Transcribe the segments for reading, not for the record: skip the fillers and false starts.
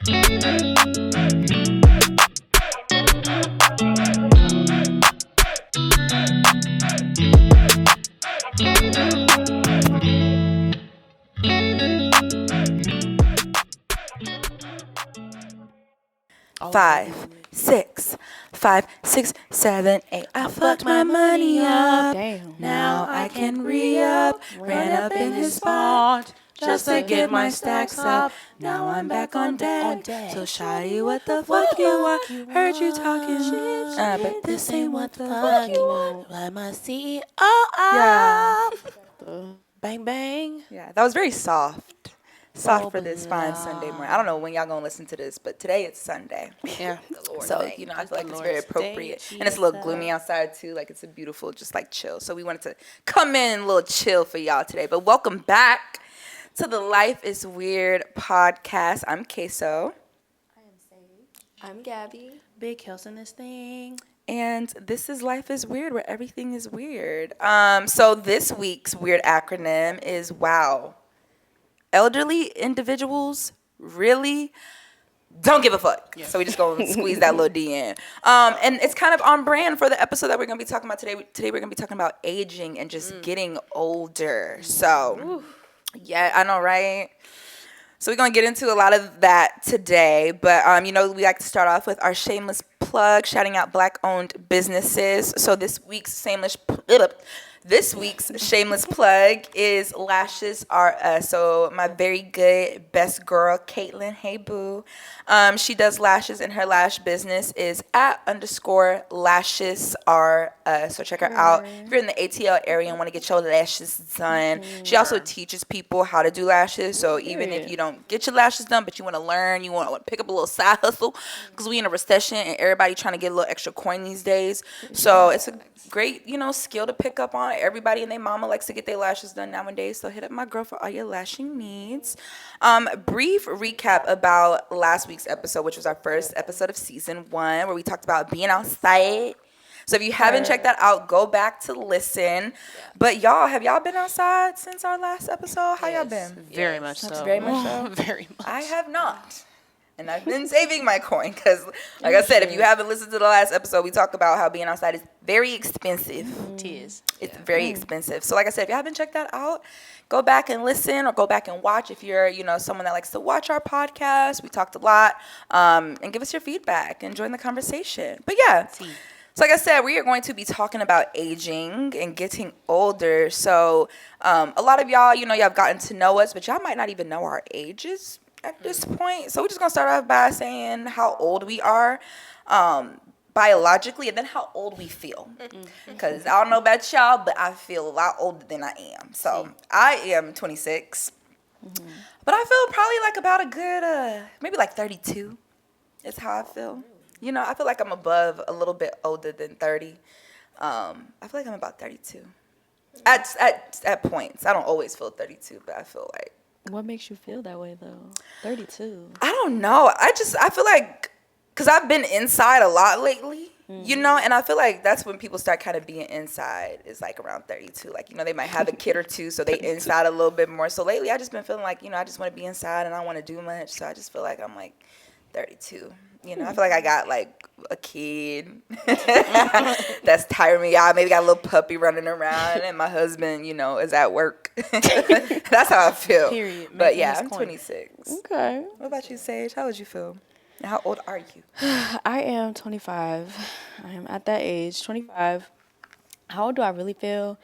Five, six, 5, 6, 7, 8. I fucked my money up. Damn. Now I can re-up. Ran up in his spot just to get my stacks up. Now I'm back on deck. So shawty, what the fuck you want? Heard you talking shit, but this ain't what the fuck you want. Let my CEO up. Bang bang. Yeah, that was very soft. Soft for this fine Sunday morning. I don't know when y'all gonna listen to this, but today it's Sunday. Yeah. So, I feel like it's very appropriate. And it's a little gloomy outside, too. Like, it's a beautiful, just, like, chill. So, we wanted to come in a little chill for y'all today. But welcome back to the Life is Weird podcast. I'm Queso. I am Sage. I'm Gabby. Big Hills in this thing. And this is Life is Weird, where everything is weird. So, this week's weird acronym is WOW. Elderly individuals really don't give a fuck. Yeah. So we just gonna squeeze that little D in. And it's kind of on brand for the episode that we're gonna be talking about today. Today we're gonna be talking about aging and just getting older. So, yeah, I know, right? So we're gonna get into a lot of that today. But we like to start off with our shameless plug, shouting out Black-owned businesses. So this week's shameless plug is Lashes R Us. So my very good best girl, Caitlin, hey boo. She does lashes, and her lash business is @_lashes R Us. So check her out if you're in the ATL area and want to get your lashes done. She also teaches people how to do lashes. So even if you don't get your lashes done, but you want to learn, you want to pick up a little side hustle, because we in a recession and everybody trying to get a little extra coin these days. So it's a great, skill to pick up on. Everybody and their mama likes to get their lashes done nowadays. So hit up my girl for all your lashing needs. Brief recap about last week's episode, which was our first episode of season 1, where we talked about being outside. So if you haven't checked that out, go back to listen. But y'all, have y'all been outside since our last episode? How y'all been? Very much so. Very much so. Very much. I have not. And I've been saving my coin because, like I said, if you haven't listened to the last episode, we talked about how being outside is very expensive. It is. It's very expensive. So, like I said, if you haven't checked that out, go back and listen or go back and watch. If you're, someone that likes to watch our podcast, we talked a lot. And give us your feedback and join the conversation. But, yeah. So, like I said, we are going to be talking about aging and getting older. So, a lot of y'all, y'all have gotten to know us, but y'all might not even know our ages at this point. So we're just going to start off by saying how old we are biologically, and then how old we feel. Because I don't know about y'all, but I feel a lot older than I am. So I am 26. But I feel probably like about a good, maybe like 32 is how I feel. I feel like I'm above a little bit older than 30. I feel like I'm about 32. At points. I don't always feel 32, but I feel like. What makes you feel that way, though? 32. I don't know. I feel like, because I've been inside a lot lately, and I feel like that's when people start kind of being inside, is like around 32. Like, they might have a kid or two, so they inside a little bit more. So lately, I just been feeling like, I just want to be inside and I don't want to do much. So I just feel like I'm like 32. I feel like I got like a kid that's tiring me out. Maybe got a little puppy running around, and my husband, is at work. That's how I feel. Period. But yeah, I'm 26. Okay. What about you, Sage? How would you feel? And how old are you? I am 25. I am at that age, 25. How old do I really feel?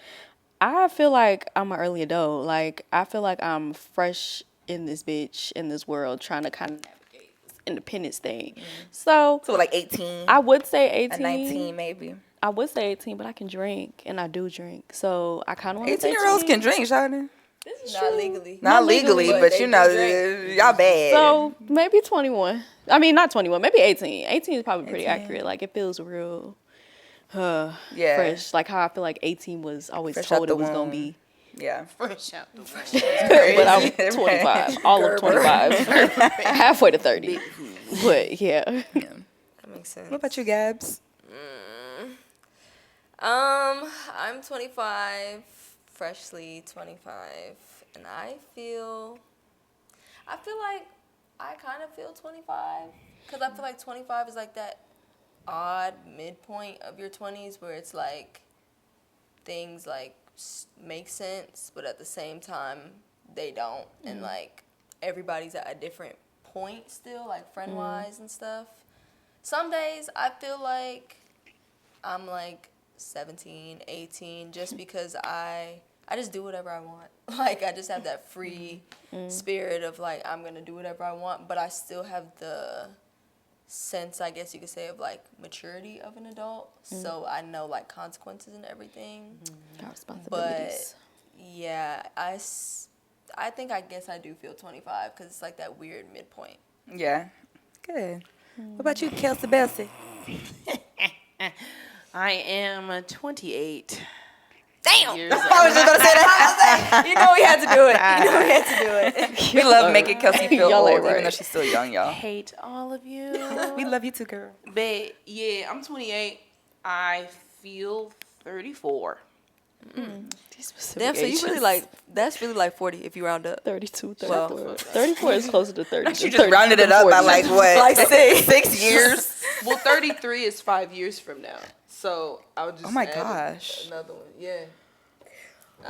I feel like I'm an early adult. Like, I feel like I'm fresh in this bitch, in this world, trying to kind of navigate this independence thing. So like 18? I would say 18. 19 maybe. I would say 18, but I can drink, and I do drink. So I kind of want to say 18-year-olds can drink, Shawty. This is Not true. legally. Not legally, but y'all bad. So maybe 21. I mean, not 21. Maybe 18. 18 is probably pretty accurate. Like, it feels real fresh. Like how I feel like 18 was always Fresh told out it was the going to womb. be. Yeah. Fresh out the way. But I'm 25. All of 25. Halfway to 30. But, yeah. That makes sense. What about you, Gabs? I'm 25, freshly 25, and I feel like I kind of feel 25 because I feel like 25 is like that odd midpoint of your 20s where it's like things like make sense, but at the same time they don't, and like everybody's at a different point still, like friend wise and stuff. Some days I feel like I'm like 17, 18 just because I just do whatever I want. Like I just have that free spirit of like I'm gonna do whatever I want, but I still have the sense, I guess you could say, of like maturity of an adult. So I know like consequences and everything. Responsibilities. But yeah, I guess I do feel 25 because it's like that weird midpoint. Yeah. Good. What about you, Kelsey Bessie? I am 28. Damn. Years I was just gonna say that. You know we had to do it. You know we had to do it. We love making Kelsey feel Y'all old, ain't even right. though she's still young, y'all. Hate all of you. We love you too, girl. But yeah, I'm 28. I feel 34. Damn, so you really like, that's really like 40 if you round up. 32, Well, 34. 34 is closer to 30. She just rounded it up by like what? Like six years? Well, 33 is 5 years from now. So I would just Oh my added gosh. another one. Yeah.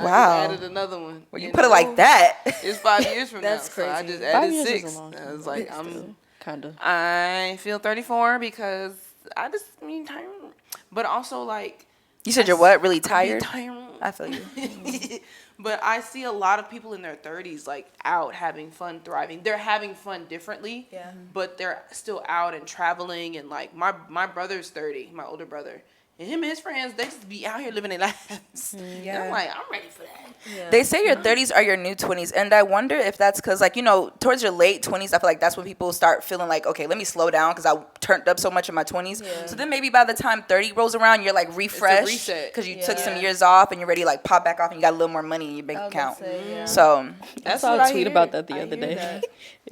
Wow. I just added another one. Well, you put it like that. It's 5 years from That's now. So I crazy. just 5 added years 6. is a long time. I was like, I'm Kind of. I feel 34 because I just mean tired. But also like You said you're what? Really I be tired? tired. I feel you. But I see a lot of people in their 30s like out having fun, thriving. They're having fun differently. Yeah. But they're still out and traveling, and like my brother's 30, my older brother. And him and his friends, they just be out here living their lives. Yeah. And I'm like, I'm ready for that. Yeah. They say your 30s are your new 20s, and I wonder if that's because, like, you know, towards your late 20s, I feel like that's when people start feeling like, okay, let me slow down because I turned up so much in my 20s. Yeah. So then maybe by the time 30 rolls around, you're like refreshed reset. because you Yeah. took some years off and you're ready to like pop back off and you got a little more money in your bank I was gonna account. say, yeah. So I saw what a I tweet hear. about that the I other hear day. that.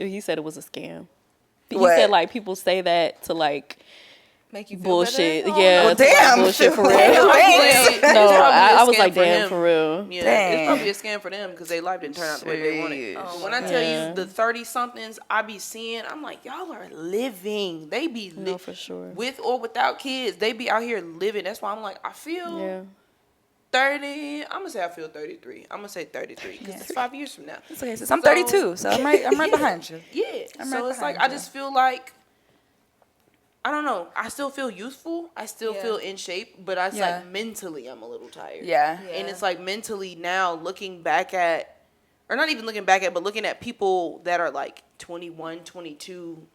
He said it was a scam. He What? said like people say that to like Make you feel bullshit. better? Yeah, Well, to, like, damn. bullshit for real. Thanks. It's No, probably a I was scam like, for damn, him. for real. Yeah, Dang. it's probably a scam for them because their life didn't turn out the way they wanted. Shit. Oh, When I tell Yeah. you the 30-somethings I be seeing, I'm like, y'all are living. They be No, for sure. with or without kids. They be out here living. That's why I'm like, I feel Yeah. 30. I'm gonna say I feel 33. I'm gonna say 33 because it's 5 years from now. It's okay. So I'm 32, so I'm right behind you. Yeah. I'm So right it's like behind I you. just feel like I don't know. I still feel youthful. I still Yeah. feel in shape, but I Yeah. like mentally I'm a little tired. Yeah. Yeah. And it's like mentally now looking back at, or not even looking back at, but looking at people that are like 21, 22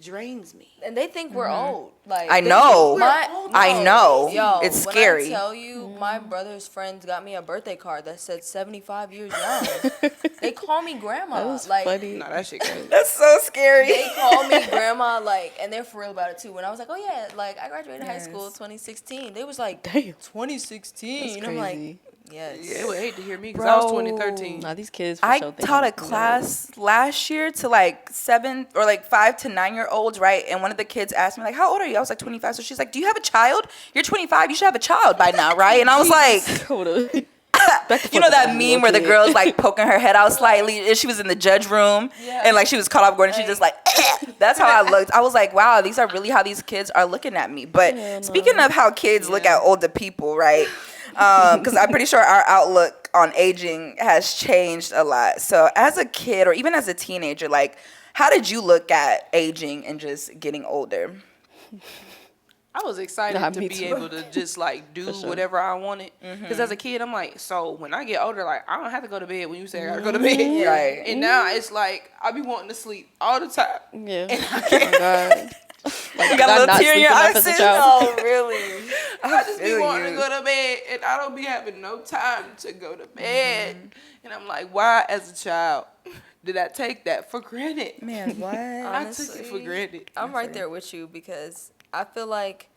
drains me. And they think we're old. Like I they know. think my- I know. Yo, It's when scary. I tell you, my brother's friends got me a birthday card that said 75 years young. They call me grandma. That was like funny. Nah, that shit crazy. That's so scary. they call me grandma, like, and they're for real about it too. When I was like, oh yeah, like I graduated high school Yes. 2016. They was like, Damn. 2016. That's And I'm like, crazy. yes. They would hate to hear me because I was Bro. 2013. Nah, these kids. For I sure think taught a I'm- class last year to like 7 or like 5 to 9 year olds, right? And one of the kids asked me like, "How old are you?" I was like 25. So she's like, "Do you have a child? You're 25. You should have a child by now, right?" And I was like, Hold up. you know that meme where the girl's like poking her head out slightly, and she was in the judge room, Yeah. and like she was caught off guard, and she just like, that's how I looked. I was like, wow, these are really how these kids are looking at me. But Yeah, no. speaking of how kids look at older people, right? Because I'm pretty sure our outlook on aging has changed a lot. So as a kid or even as a teenager, like, how did you look at aging and just getting older? I was excited Nah, to me be too. able to just like do For sure. whatever I wanted. Because as a kid, I'm like, so when I get older, like I don't have to go to bed when you say I gotta go to bed. Right. And now it's like I be wanting to sleep all the time. Yeah. Oh my God. Like, You did I got a little not tear in sleep your enough eyes. as a child? Oh, really? I just be feel wanting you. to go to bed, and I don't be having no time to go to bed. And I'm like, why, as a child, did I take that for granted? Man, what? I took it for Honestly, granted. I'm right there with you because I feel like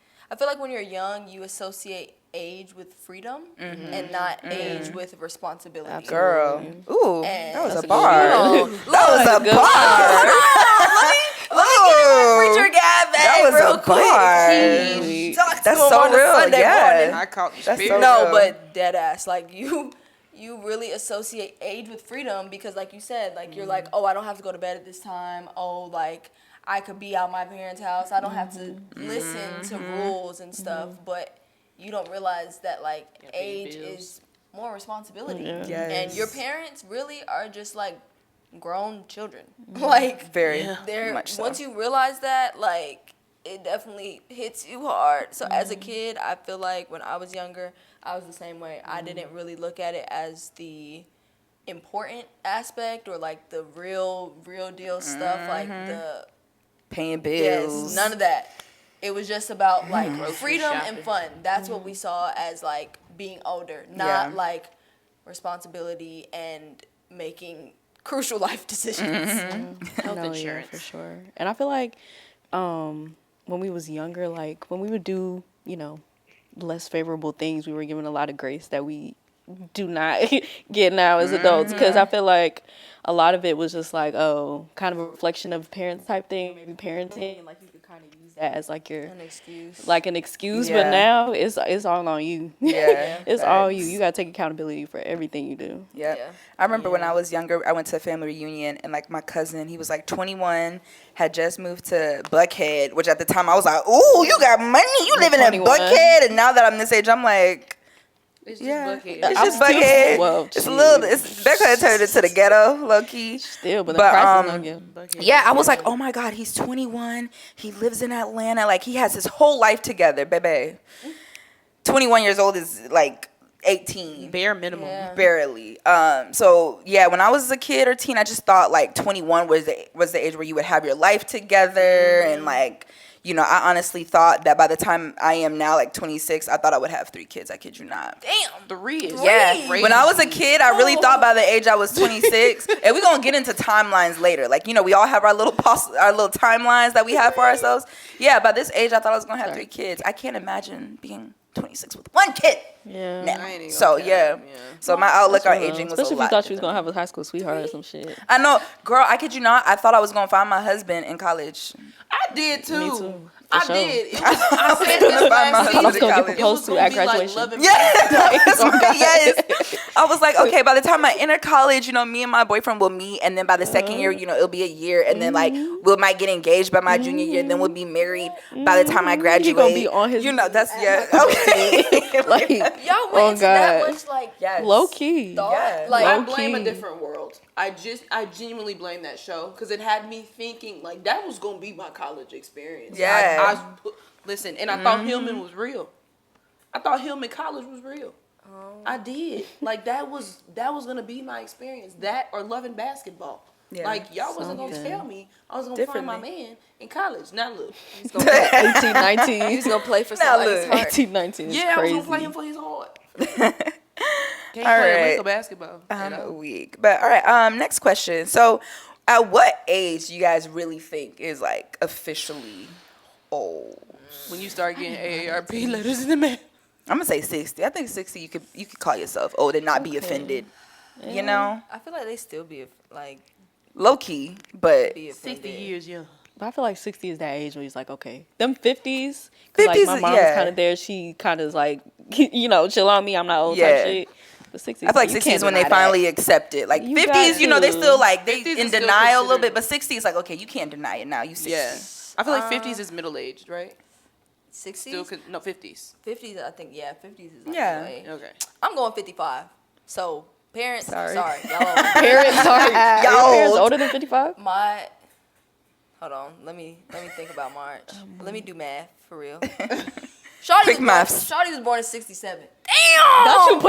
when you're young, you associate age with freedom and not age with responsibility. Absolutely. Girl. Ooh, And that was That's a a bar. good one. That was a Good bar. Preacher guy back That was real a quick. bar. He talked to That's him so on a real, Sunday yeah. morning. I caught the That's spirit. so No, real. but dead ass. Like you you really associate age with freedom because, like you said, like you're like, oh, I don't have to go to bed at this time. Oh, like I could be out my parents' house. I don't have to listen to rules and stuff. But you don't realize that like age is more responsibility. Yes. And your parents really are just like grown children. Like Very they're much so. once you realize that, like it definitely hits you hard. So as a kid, I feel like when I was younger, I was the same way. I didn't really look at it as the important aspect or like the real deal stuff, like the paying bills. yes, none of that. It was just about like Grocery freedom shopping. and fun. That's what we saw as like being older, not like responsibility and making crucial life decisions. Health No, insurance. yeah, for sure. And I feel like when we was younger, like when we would do, less favorable things, we were given a lot of grace that we do not get now as adults. Because I feel like a lot of it was just like, kind of a reflection of parents type thing, maybe parenting, and like you could kind of use that as like your An excuse. excuse. Yeah. But now it's all on you. Yeah, It's all facts. you. You gotta take accountability for everything you do. Yep. Yeah. I remember when I was younger, I went to a family reunion, and like my cousin, he was like 21, had just moved to Buckhead, which at the time I was like, ooh, you got money, you living in 21. Buckhead. And now that I'm this age, I'm like, It's yeah, just Buckhead. it's I'm just still- Buckhead. well, It's a little, Buckhead turned into the ghetto, low key. Still, but the But, prices don't get. Buckhead. Yeah, I was like, oh my God, he's 21. He lives in Atlanta. Like, he has his whole life together, baby. 21 years old is like 18. Bare minimum. Yeah. Barely. So yeah, when I was a kid or teen, I just thought like 21 was the age where you would have your life together, and like, I honestly thought that by the time I am now like 26, I thought I would have 3 kids. I kid you not. Damn. 3 is Yeah, crazy. when I was a kid, I really thought by the age I was 26, and we're gonna get into timelines later. Like, we all have our little timelines that we have for ourselves. Yeah, by this age, I thought I was gonna have 3 kids. I can't imagine being 26 with 1 kid Yeah. now. I ain't even So gonna yeah. count, yeah. So my outlook on Real. aging was Especially a if lot you thought you was different. gonna have a high school sweetheart or some shit. I know, girl. I kid you not. I thought I was gonna find my husband in college. I did too. Me too. I For sure. did. It was, I said this Find my last husband I was season. gonna get college. proposed to at graduation. Love and Yes. I was like, okay, by the time I enter college, me and my boyfriend will meet, and then by the second year, it'll be a year, and then like we might get engaged by my junior year, and then we'll be married by the time I graduate. He gonna be on his that's okay. like Y'all went Oh, into that God. much like Yes. low key. thought. Yeah. Like I Low blame a key. different world. I genuinely blame that show because it had me thinking like that was gonna be my college experience. Yeah. Listen, and I thought Hillman was real. I thought Hillman College was real. I did. Like that was gonna be my experience. That or loving basketball. Yeah. Like y'all wasn't gonna Something. tell me I was gonna find my Differently. man in college. Now look. he's gonna play, 18, 19. he's gonna play for Now somebody's look. heart. 18, 19 is Yeah, crazy. I was gonna play him for his heart. Can't All play right. Atlanta basketball. I'm weak. But all right, next question. So at what age do you guys really think is like officially old? When you start getting AARP letters in the mail. I'm gonna say 60. I think 60 you could call yourself old and not be offended. You know? I feel like they still be like Low key, but be offended. 60 years young. But I feel like 60 is that age where he's like, okay, them 50s. 'Cause like 50s, my mom's yeah. kind of there. She kind of is like, chill on me. I'm not old Yeah. type shit. But 60s, I feel like you 60 can't is when they deny that. finally accept it. Like You 50s, got they to. still like they 50s is in still denial a little considered- bit, but 60 is like, okay, you can't deny it now. You 60. Yeah. I feel like 50s is middle aged, right? 60s, Still, no, 50s. 50s. I think 50s is like Yeah. the way. Okay. I'm going 55. So parents, Sorry. sorry, y'all. Parents are Y'all parents old. older than 55? Hold on, let me think about March. Let me do math for real. Quick maths. Shawty was born in 67. Don't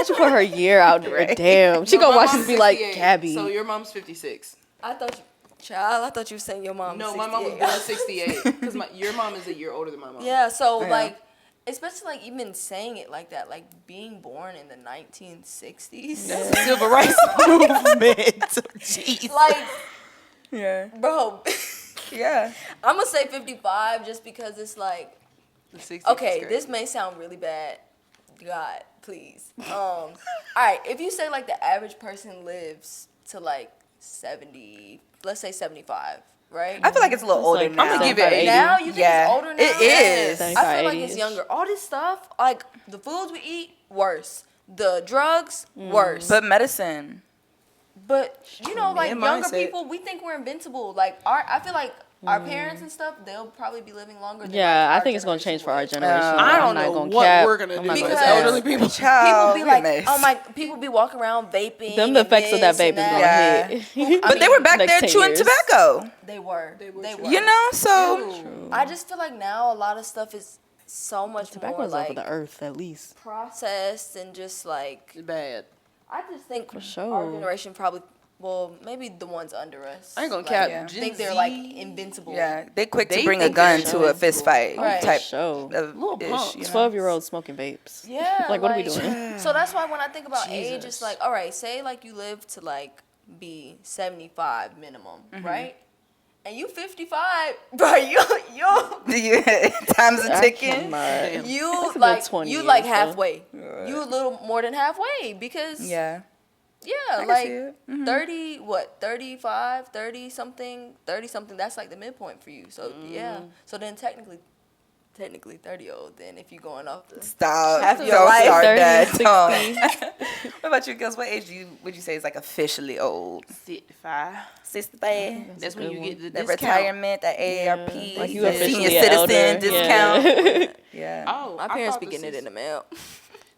you put her year out there? Right. Damn, she No, gonna my watch this mom's and be like, 68, Gabby. So your mom's 56. I thought you were saying your mom. No, was my mom was 68. born 68. Because your mom is a year older than my mom. Yeah, so Yeah. like, especially like even saying it like that, like being born in the 1960s. That's the civil rights movement. Jeez. Like, Yeah. bro, Yeah. I'm gonna say 55 just because it's like, The 60s is okay, crazy. this may sound really bad. God, please. All right, if you say like the average person lives to like 70, let's say 75, right? I feel like it's a little It's older like- now. I'm gonna give it 80. Now you think Yeah. it's older now? It is. I feel like 80-ish. it's younger. All this stuff, like the foods we eat, worse. The drugs, worse. But medicine. But you know, like Man, younger mindset. people, we think we're invincible. Like I feel like our parents and stuff, they'll probably be living longer. Than Yeah, like, I our think it's gonna generation change for our would. generation. I I'm don't not know gonna what cap. we're gonna I'm do not as gonna Because- cap. elderly people. Child, People be we a like, mess. oh my, people be walking around vaping. Them the and effects of that this vape and is gonna Yeah. hit. But they were back Next there 10 chewing years. tobacco. They were. You know, so I just feel like now a lot of stuff is so much Tobacco more is over like the earth, at least. processed and just like Bad. I just think sure. our generation probably, well, maybe the ones under us. I ain't gonna like, cap. Yeah. Gen think they're Z, like invincible. yeah, they quick to They bring a think gun they're to a fist fight Right. type Show. of Little ish. punks. You know? 12-year-olds smoking vapes. Yeah. Like, what are we doing? So that's why when I think about age, Jesus. it's like, all right, say like you live to like be 75 minimum, right? And you 55, bro, you Yeah, time's a I ticking. cannot. you That's a good like 20 you years, like though. halfway. You a little more than halfway because Yeah, yeah, can like see it. 30 what 35 30 something that's like the midpoint for you. So yeah, so then technically 30-year-old then if you're going off the stop. Half of Don't your life. start 30, that. 60. Don't. What about you, girls? What age would you say is like officially old? 65. 65. That's when you get the That discount. retirement, that AARP, Like you the officially senior an citizen elder. discount. Yeah. Oh, my I parents thought be this getting it is- in the mail.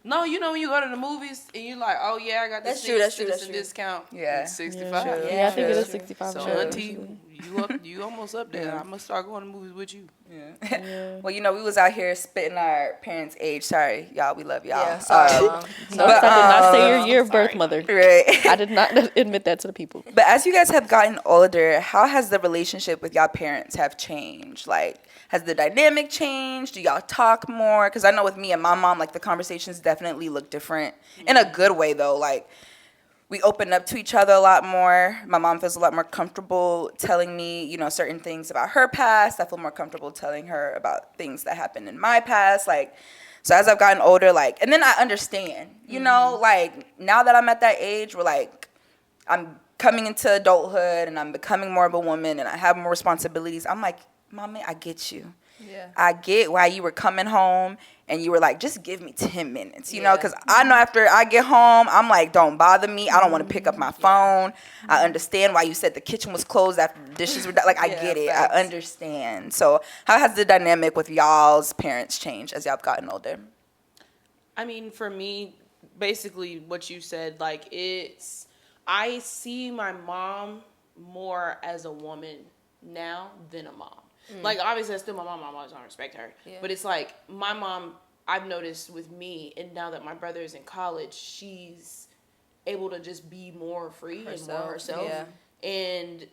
No, you know when you go to the movies and you're like, oh yeah, I got this That's true, that's true, citizen that's true. discount. Yeah. It's 65. Sure. Yeah, I think it Sure. is 65. So sure, auntie, actually. you almost up there. Yeah. I'm gonna start going to movies with you. Yeah. Well, you know, we was out here spitting our parents' age. Sorry, y'all. We love y'all. Yeah, sorry, Mom. No, I did not say your year of birth, sorry, mother. Right. I did not admit that to the people. But as you guys have gotten older, how has the relationship with y'all parents have changed? Like, has the dynamic changed? Do y'all talk more? Because I know with me and my mom, like, the conversations definitely look different. In a good way, though. Like, we open up to each other a lot more. My mom feels a lot more comfortable telling me, you know, certain things about her past. I feel more comfortable telling her about things that happened in my past. Like, so as I've gotten older, like, and then I understand, you know, like, now that I'm at that age where, like, I'm coming into adulthood and I'm becoming more of a woman and I have more responsibilities, I'm like, Mommy, I get you. Yeah. I get why you were coming home and you were like, just give me 10 minutes, you know, Yeah. because I know after I get home, I'm like, don't bother me. I don't want to pick up my phone. I understand why you said the kitchen was closed after the dishes were done. Like, I Yeah, get it. facts. I understand. So how has the dynamic with y'all's parents changed as y'all have gotten older? I mean, for me, basically what you said, like I see my mom more as a woman now than a mom. Like, obviously, that's still my mom. I'm always gonna respect her. Yeah. But it's like, my mom, I've noticed with me, and now that my brother is in college, she's able to just be more free and more herself. Yeah. And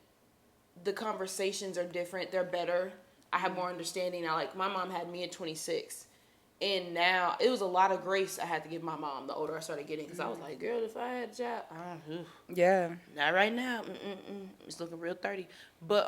the conversations are different. They're better. I have more understanding now. Like, my mom had me at 26. And now, it was a lot of grace I had to give my mom the older I started getting. Because I was like, girl, if I had a job, Yeah. not right now. It's looking real 30. But,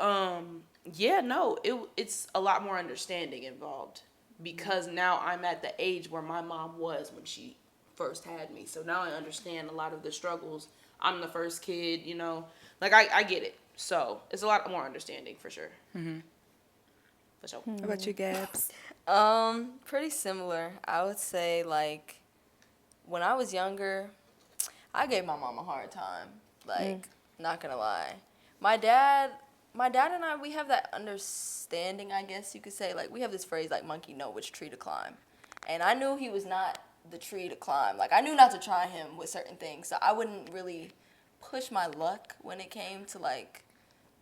yeah, no, it's a lot more understanding involved. Because now I'm at the age where my mom was when she first had me. So now I understand a lot of the struggles. I'm the first kid, you know. Like, I get it. So it's a lot more understanding for sure. For sure. What about you, Gabs? Pretty similar. I would say like when I was younger, I gave my mom a hard time. Like, not gonna lie. My dad and I, we have that understanding, I guess you could say. Like, we have this phrase like monkey know which tree to climb. And I knew he was not the tree to climb. Like, I knew not to try him with certain things. So I wouldn't really push my luck when it came to like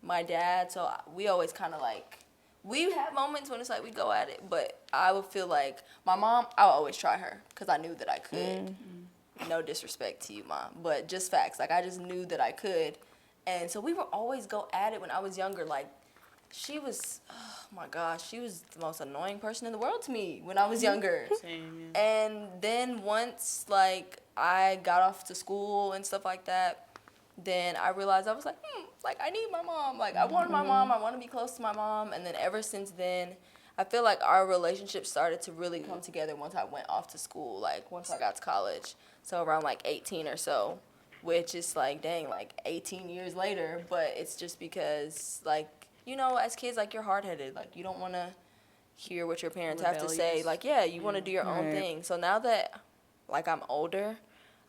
my dad. So we always kind of like, we have moments when it's like we go at it, but I would feel like my mom, I would always try her because I knew that I could. No disrespect to you, Mom, but just facts. Like, I just knew that I could. And so we would always go at it when I was younger. Like, she was, oh my gosh, she was the most annoying person in the world to me when I was younger. Same, yeah. And then once, like, I got off to school and stuff like that, then I realized I was like, like, I need my mom. Like, I want my mom. I want to be close to my mom. And then ever since then, I feel like our relationship started to really come together once I went off to school, like, once I got to college. So around, like, 18 or so, which is, like, dang, like, 18 years later. But it's just because, like, you know, as kids, like, you're hard-headed. Like, you don't want to hear what your parents have to say. Rebellious. Like, yeah, you want to do your own Right. thing. So now that, like, I'm older,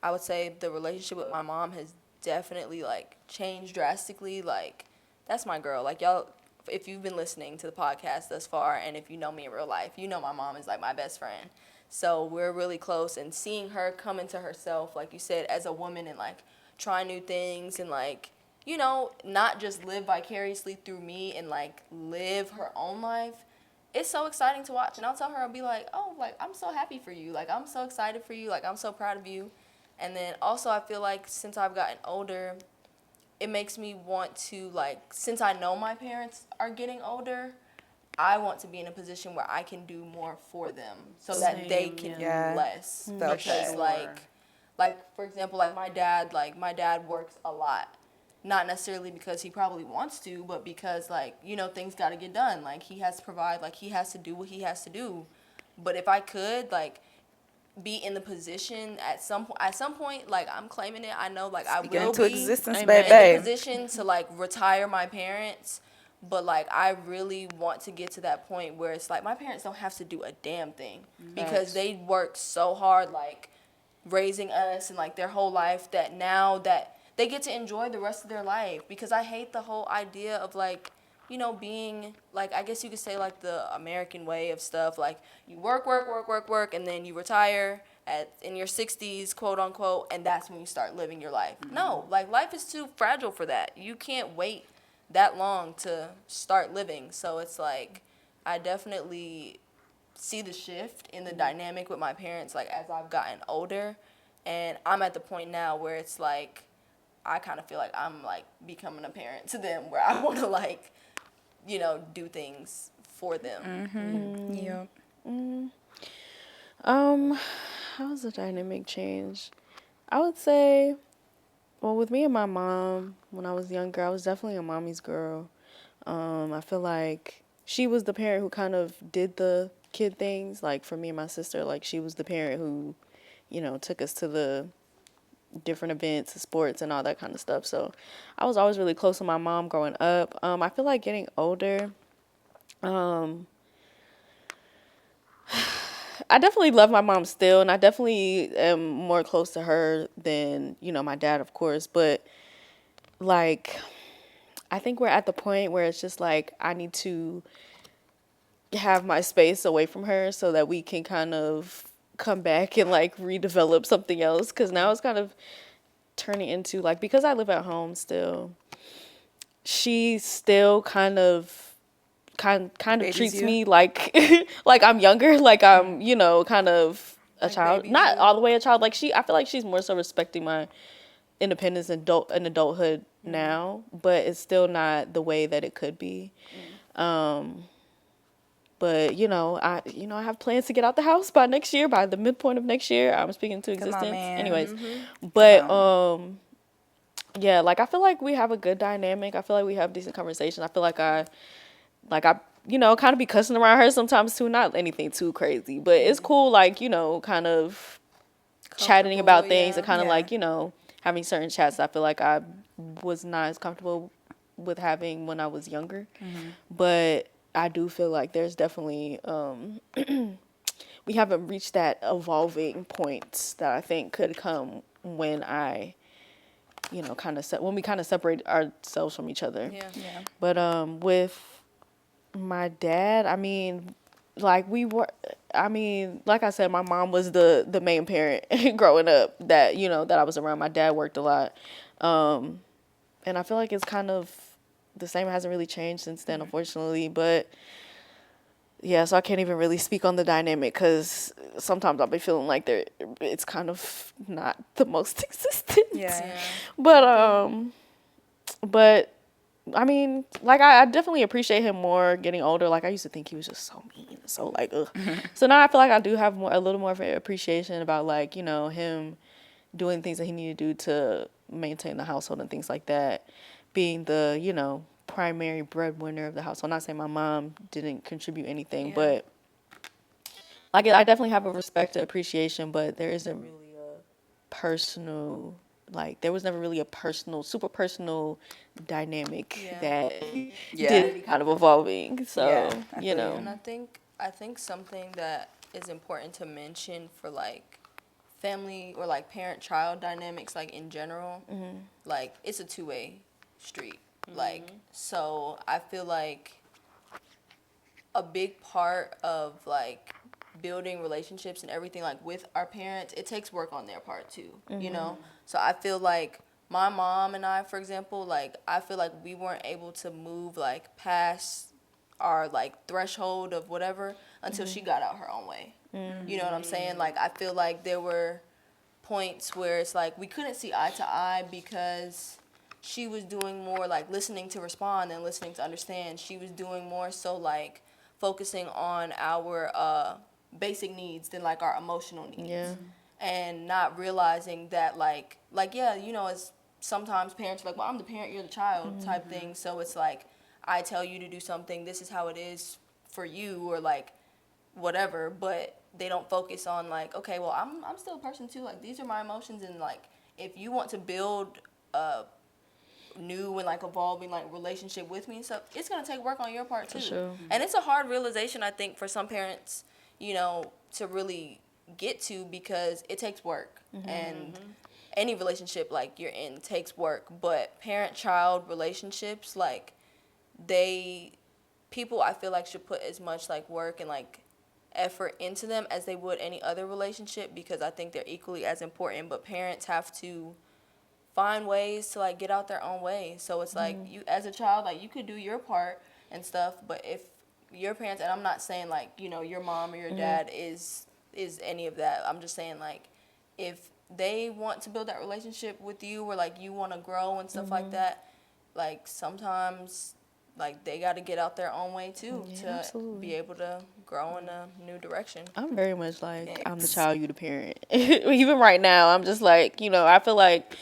I would say the relationship with my mom has definitely like changed drastically. Like, that's my girl. Like, y'all, if you've been listening to the podcast thus far, and if you know me in real life, you know my mom is like my best friend. So we're really close, and seeing her come into herself, like you said, as a woman, and like try new things, and like, you know, not just live vicariously through me and like live her own life. It's so exciting to watch. And I'll tell her, I'll be like, oh, like, I'm so happy for you. Like, I'm so excited for you. Like, I'm so proud of you. And then also I feel like since I've gotten older, it makes me want to, like, since I know my parents are getting older, I want to be in a position where I can do more for them so that they can do less. Because, like, for example, like my dad works a lot. Not necessarily because he probably wants to, but because, like, you know, things got to get done. Like, he has to provide, like, he has to do what he has to do. But if I could, like, be in the position at some point, like, I'm claiming it, I know, like, I will into be existence, in baby. the position to, like, retire my parents. But, like, I really want to get to that point where it's like my parents don't have to do a damn thing because they work so hard, like, raising us and, like, their whole life, that now that they get to enjoy the rest of their life. Because I hate the whole idea of, like, you know, being, like, I guess you could say, like, the American way of stuff. Like, you work, and then you retire in your 60s, quote unquote, and that's when you start living your life. No, like, life is too fragile for that. You can't wait that long to start living. So it's like, I definitely see the shift in the dynamic with my parents, like, as I've gotten older. And I'm at the point now where it's like, I kind of feel like I'm, like, becoming a parent to them, where I want to, like, you know, do things for them. Yep. How's the dynamic change? I would say, well, with me and my mom, when I was younger, I was definitely a mommy's girl. I feel like she was the parent who kind of did the kid things. Like, for me and my sister, like, she was the parent who, you know, took us to the different events, sports, and all that kind of stuff. So I was always really close to my mom growing up. I feel like getting older, I definitely love my mom still, and I definitely am more close to her than, you know, my dad, of course. But, like, I think we're at the point where it's just like I need to have my space away from her so that we can kind of come back and, like, redevelop something else. Because now it's kind of turning into, like, because I live at home still, she still kind of treats me like like I'm younger, like I'm, you know, kind of a Like child, babies not you. all the way a child. Like, I feel like she's more so respecting my independence and adulthood now, but it's still not the way that it could be. But, you know, I have plans to get out the house by next year, by the midpoint of next year. I'm speaking to existence. Come on, man. Anyways, but yeah, like, I feel like we have a good dynamic. I feel like we have decent conversations. I feel like I you know, kind of be cussing around her sometimes too. Not anything too crazy, but it's cool, like, you know, kind of chatting about things and kind of like, you know, having certain chats I feel like I was not as comfortable with having when I was younger. But I do feel like there's definitely we haven't reached that evolving point that I think could come when I, you know, when we kind of separate ourselves from each other. Yeah. But with my dad, I mean, like, like I said, my mom was the main parent growing up that, you know, that I was around. My dad worked a lot. And I feel like it's kind of the same. It hasn't really changed since then, unfortunately. But yeah, so I can't even really speak on the dynamic because sometimes I'll be feeling like it's kind of not the most existent. Yeah. But I mean, like, I definitely appreciate him more getting older. Like, I used to think he was just so mean, so, like, ugh. So now I feel like I do have a little more of an appreciation about, like, you know, him doing things that he needed to do to maintain the household and things like that, being the, you know, primary breadwinner of the household. Not saying my mom didn't contribute anything, but, like, I definitely have a respect and appreciation, but there isn't really a personal, like, there was never really a super personal dynamic that did any kind of evolving. So, you know. And I think something that is important to mention for, like, family or like parent-child dynamics, like in general, like it's a two-way street. Like, so I feel like a big part of like building relationships and everything like with our parents, it takes work on their part too, you know? So I feel like my mom and I, for example, like I feel like we weren't able to move like past our like threshold of whatever until she got out her own way. You know what I'm saying? Like I feel like there were points where it's like we couldn't see eye to eye because she was doing more like listening to respond than listening to understand. She was doing more so like focusing on our basic needs than like our emotional needs. Yeah. And not realizing that like yeah, you know, it's sometimes parents are like, well, I'm the parent, you're the child type thing. So it's like I tell you to do something, this is how it is for you, or like whatever, but they don't focus on like, okay, well, I'm still a person too. Like these are my emotions, and like if you want to build a new and like evolving like relationship with me and stuff, it's gonna take work on your part too. Sure. And it's a hard realization, I think, for some parents, you know, to really get to, because it takes work. And any relationship like you're in takes work, but parent-child relationships, like people I feel like should put as much like work and like effort into them as they would any other relationship, because I think they're equally as important. But parents have to find ways to like get out their own way. So it's like you as a child, like you could do your part and stuff, but if your parents, and I'm not saying like, you know, your mom or your dad is any of that. I'm just saying like if they want to build that relationship with you, or like you want to grow and stuff like that, like sometimes like they got to get out their own way too to be able to grow in a new direction. I'm very much like, I'm the child, you the parent. Even right now, I'm just like, you know, I feel like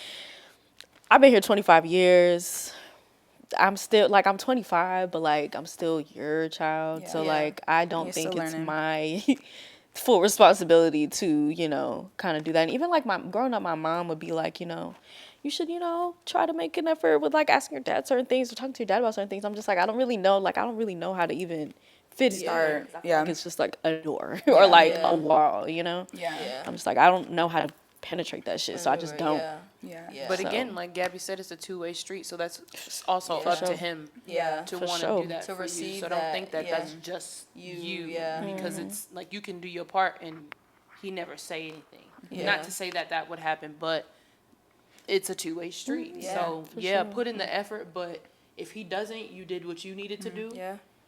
I've been here 25 years. I'm still, like, I'm 25, but, like, I'm still your child. So, like, I don't think it's my full responsibility to, you know, kind of do that. And even, like, growing up, my mom would be like, you know, you should, you know, try to make an effort with, like, asking your dad certain things or talking to your dad about certain things. I'm just like, I don't really know how to even fit it. Like, it's just, like, a door or, like, a wall, you know? I'm just like, I don't know how to penetrate that shit, so I just don't. But again, like Gabby said, it's a two-way street, so that's also up to him to want to do that to for receive you. So don't think that that's just you because it's like you can do your part and he never say anything. Not to say that would happen, but it's a two-way street. So put in the effort, but if he doesn't, you did what you needed to do,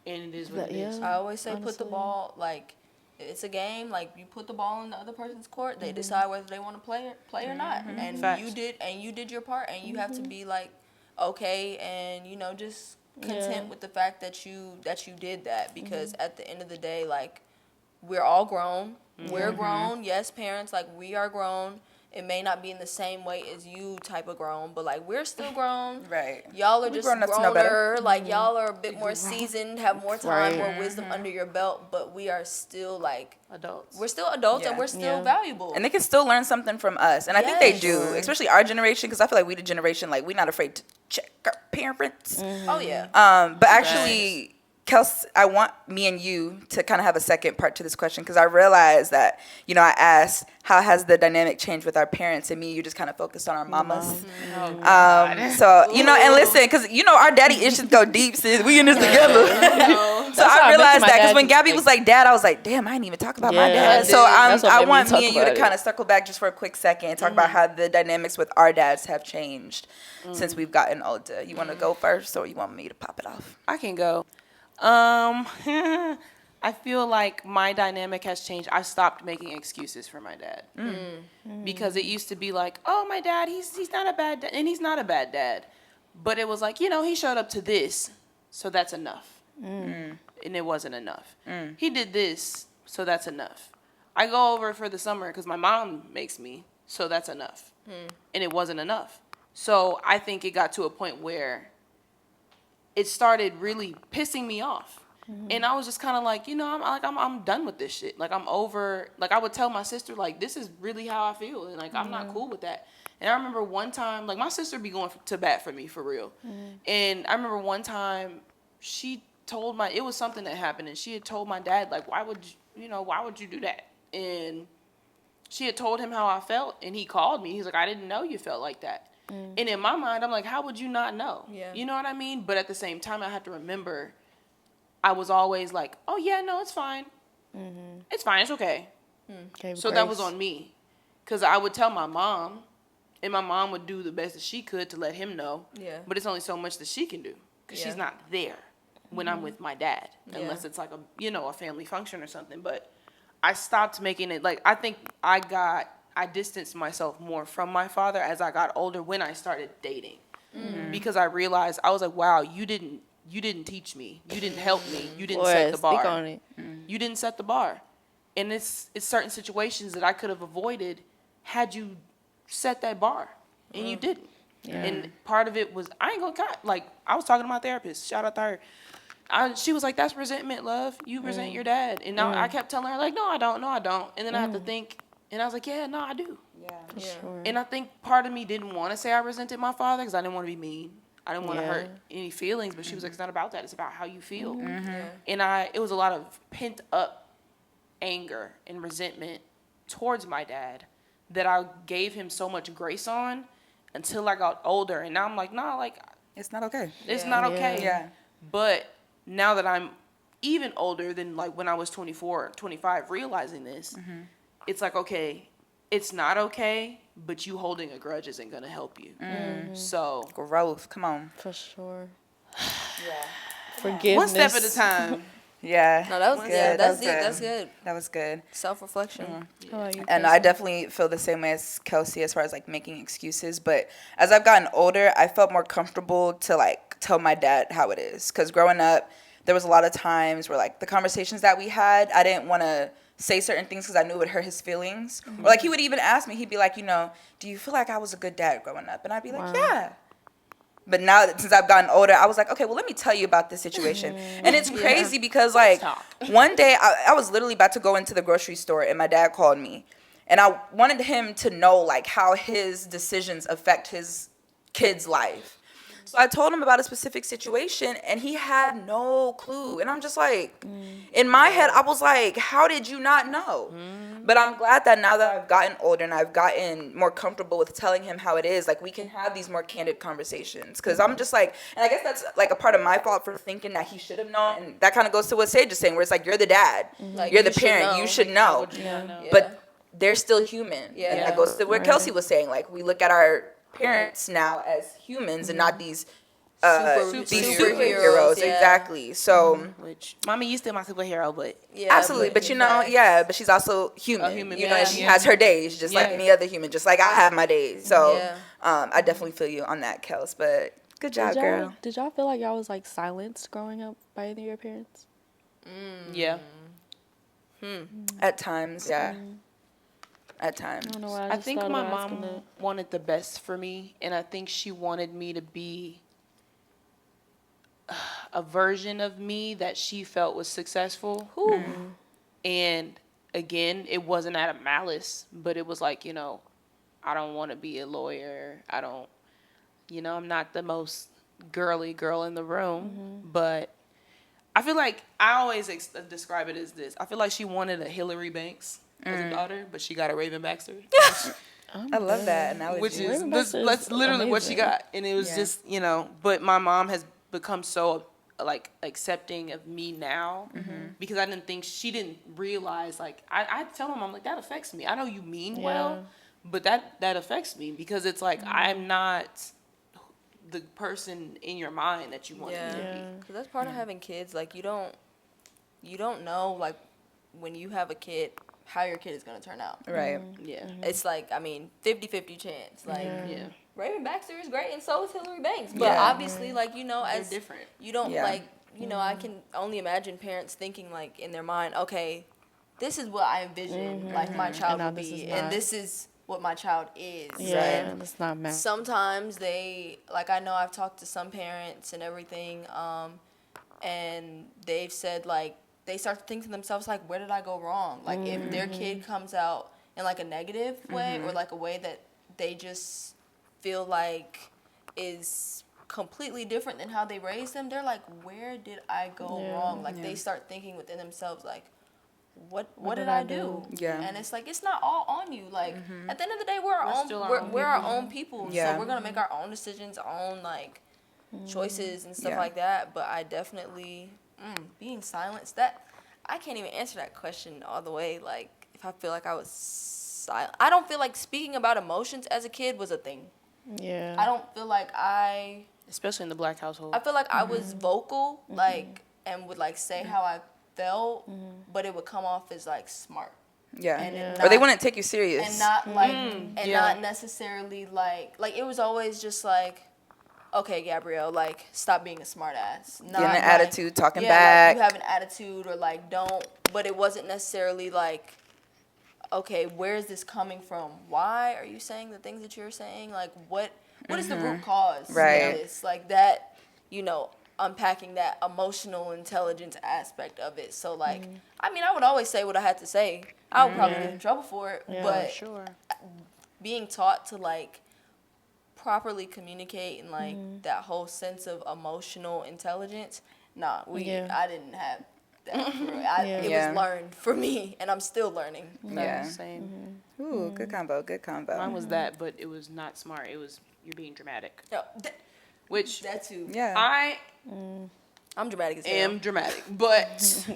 and it is what it is. I always say put the ball, like, it's a game. Like you put the ball in the other person's court, they decide whether they want to play or not. And you did your part, and you have to be like okay, and you know, just content with the fact that you did that, because at the end of the day, like, we're all grown. We're grown. Yes, parents, like, we are grown. It may not be in the same way as you type of grown, but like we're still grown. Right. Y'all are just growner. Like y'all are a bit more seasoned, have more time, more wisdom under your belt, but we are still like Adults. We're still adults and we're still valuable. And they can still learn something from us. And I think they do, especially our generation, because I feel like we the generation, like, we're not afraid to check our parents. Oh, yeah. But actually, Kels, I want me and you to kind of have a second part to this question, because I realized that, you know, I asked, how has the dynamic changed with our parents? And me, you just kind of focused on our mamas. So, you know, and listen, because, you know, our daddy issues go deep, sis. We in this together. So I realized that, because when Gabby was like, Dad, I was like, damn, I didn't even talk about my dad. So I want me and you to kind of circle back just for a quick second and talk about how the dynamics with our dads have changed since we've gotten older. You want to go first, or you want me to pop it off? I can go. I feel like my dynamic has changed. I stopped making excuses for my dad. Because it used to be like, oh, my dad, he's not a bad dad, and he's not a bad dad. But it was like, you know, he showed up to this, so that's enough. And it wasn't enough. He did this, so that's enough. I go over for the summer because my mom makes me, so that's enough. And it wasn't enough. So I think it got to a point where it started really pissing me off. And I was just kind of like, you know, I'm done with this shit. Like, I'm over, like, I would tell my sister, like, this is really how I feel. And, like, I'm not cool with that. And I remember one time, like, my sister be going to bat for me, for real. And I remember one time she told it was something that happened. And she had told my dad, like, why would you do that? And she had told him how I felt, and he called me. He's like, I didn't know you felt like that. And in my mind, I'm like, how would you not know? Yeah. You know what I mean? But at the same time, I have to remember, I was always like, oh, yeah, no, it's fine. It's fine. It's okay. So that was on me. Because I would tell my mom, and my mom would do the best that she could to let him know. Yeah. But it's only so much that she can do. Because she's not there when I'm with my dad. Unless it's like a family function or something. But I stopped making it, like, I think I distanced myself more from my father as I got older when I started dating. Because I realized, I was like, wow, you didn't teach me. You didn't help me. You didn't set the bar. Speak on it. You didn't set the bar. And it's certain situations that I could have avoided had you set that bar. And you didn't. Yeah. And part of it was, I ain't gonna cut. Like, I was talking to my therapist. Shout out to her. She was like, that's resentment, love. You resent your dad. And now I kept telling her, like, no, I don't. And then I had to think. And I was like, yeah, no, I do. For sure. And I think part of me didn't want to say I resented my father because I didn't want to be mean. I didn't want to hurt any feelings. But she was like, it's not about that. It's about how you feel. And it was a lot of pent up anger and resentment towards my dad that I gave him so much grace on until I got older. And now I'm like, nah, like, It's not okay. it's not okay. Yeah. But now that I'm even older than like when I was 24, 25, realizing this, it's like, okay, it's not okay, but you holding a grudge isn't going to help you. So Growth. Come on. For sure. Yeah. Forgiveness. one step at a time. Yeah. No, that was Good. good. That was That's deep. good. That's good. That was good. Self-reflection. How about you, And I definitely feel the same way as Kelsey as far as like making excuses. But as I've gotten older, I felt more comfortable to like tell my dad how it is. Because growing up, there was a lot of times where like the conversations that we had, I didn't want to say certain things because I knew it would hurt his feelings. Or like he would even ask me, he'd be like, do you feel like I was a good dad growing up? And I'd be like, yeah. But now that since I've gotten older, I was like, okay, well, let me tell you about this situation. And it's crazy because, like, one day I was literally about to go into the grocery store and my dad called me. And I wanted him to know, like, how his decisions affect his kid's life. So I told him about a specific situation and he had no clue. And I'm just like, in my head, I was like, how did you not know? But I'm glad that now that I've gotten older and I've gotten more comfortable with telling him how it is, like we can have these more candid conversations. Because I'm just like, and I guess that's like a part of my fault for thinking that he should have known. And that kind of goes to what Sage is saying, where it's like, you're the dad, Like, you're the you should parent, know. you should know. Yeah. But they're still human. Yeah. And that goes to what Kelsey was saying. Like, we look at our parents now as humans and not these these superheroes. yeah. Exactly. So Which, mommy, you still my superhero, but Yeah, absolutely, but but she's also human. A human you know, being, and she yeah. has her days just like Yeah. any other human, just like I have my days. So Yeah. I definitely feel you on that, Kels. But good job, girl. Did y'all feel like y'all was like silenced growing up by either of your parents? yeah. At times, yeah. At I times. don't know why. I just think thought my about asking mom that. wanted the best for me, and I think she wanted me to be a version of me that she felt was successful. And again, it wasn't out of malice, but it was like, I don't want to be a lawyer. I don't, I'm not the most girly girl in the room, but I feel like I always describe it as this. I feel like she wanted a Hillary Banks as a daughter, but she got a Raven Baxter. I love that analogy. Which is Raven Baxter that's is literally what she amazing. got, and it was Yeah. just but my mom has become so like accepting of me now because I didn't think she didn't realize like I tell my mom like that affects me. I know you mean well, but that affects me because it's like I'm not the person in your mind that you want me to Yeah. be. Because that's part of having kids. Like, you don't know, like, when you have a kid, how your kid is going to turn out. Right. Yeah, It's like, 50-50 chance. Like, yeah, Raven Baxter is great, and so is Hillary Banks. But Yeah. obviously, like, they're as different. you don't, Yeah. like, I can only imagine parents thinking, like, in their mind, okay, this is what I envision, like, my child now will this be, is and not. this is what my child is. Yeah, And that's not math. sometimes they, like, I know I've talked to some parents and everything, and they've said, like, they start to think to themselves, like, where did I go wrong? Like, if their kid comes out in, like, a negative way or, like, a way that they just feel like is completely different than how they raised them, they're like, where did I go wrong? Like, they start thinking within themselves, like, what did I do? Yeah. And it's like, it's not all on you. Like, at the end of the day, we're our own people. Yeah. So we're going to make our own decisions, our own, like, choices and stuff Yeah. like that. But I definitely, being silenced, that, I can't even answer that question all the way. Like, if I feel like I was silent. I don't feel like speaking about emotions as a kid was a thing. Yeah. I don't feel like Especially in the black household. I feel like I was vocal, like, and would, like, say how I felt, but it would come off as, like, smart. Yeah. And Or they wouldn't take you serious. And not, like, not necessarily, like, it was always just, like, okay, Gabrielle, like, stop being a smart ass. Not Getting an like, attitude, talking yeah, back. like, you have an attitude, or, like, don't, but it wasn't necessarily, like, okay, where is this coming from? Why are you saying the things that you're saying? Like, what is the root cause Right. of this? Like, that, unpacking that emotional intelligence aspect of it. So, like, I mean, I would always say what I had to say. I would probably get in trouble for it, but Sure. being taught to, like, properly communicate and, like, that whole sense of emotional intelligence, I didn't have that. For real. It was learned for me, and I'm still learning. Yeah. Same. Ooh, good combo. Good combo. Mine was that, but it was not smart. It was you're being dramatic. No, Which that too. Yeah. I'm dramatic as hell. am dramatic, but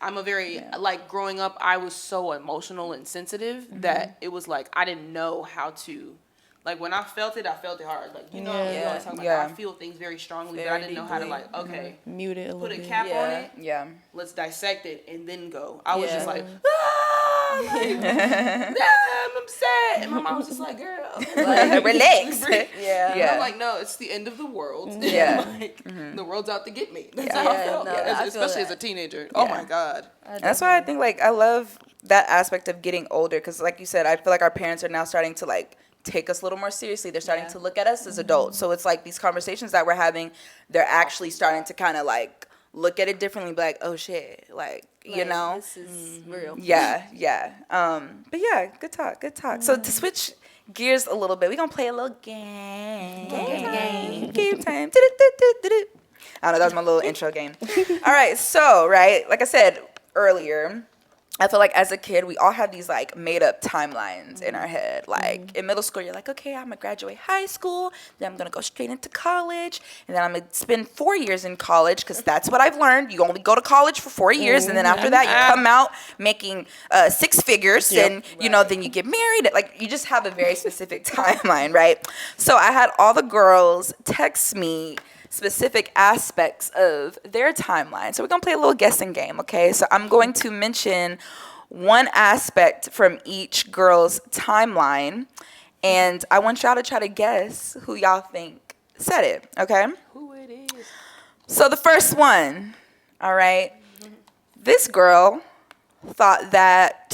I'm a very like growing up. I was so emotional and sensitive that it was like I didn't know how to. Like when I felt it hard. Like you know, you always talk about I feel things very strongly, but I didn't know how to like Mute it a put a little bit. cap on it. Yeah. Let's dissect it and then go. I was Yeah. just like, I'm upset, and my mom was just like, girl, Like, relax. Yeah. Yeah. I'm like, no, it's the end of the world. Yeah. Like, the world's out to get me. That's Yeah. how I Yeah, felt. no, Yeah, I feel especially as that. a teenager. Oh my God. That's why I think, like, I love that aspect of getting older. Because, like you said, I feel like our parents are now starting to, like, take us a little more seriously. They're starting to look at us as adults. So it's like these conversations that we're having, they're actually starting to kind of, like, look at it differently, be like, oh, shit. Like, you Like, know? this is real. Yeah, yeah. But yeah, good talk, good talk. So to switch gears a little bit, we're gonna play a little game. Game time. Do-do-do-do-do-do. I don't know, that was my little intro game. All right, so, right, like I said earlier, I feel like as a kid, we all had these like made up timelines in our head. Like in middle school, you're like, okay, I'm gonna graduate high school, then I'm gonna go straight into college, and then I'm gonna spend 4 years in college because that's what I've learned. You only go to college for 4 years, and then after that, you come out making 6 figures, and you know, then you get married. Like you just have a very specific timeline, right? So I had all the girls text me specific aspects of their timeline. So we're going to play a little guessing game, okay? So I'm going to mention one aspect from each girl's timeline, and I want y'all to try to guess who y'all think said it, okay? Who it is. So the first one, all right? This girl thought that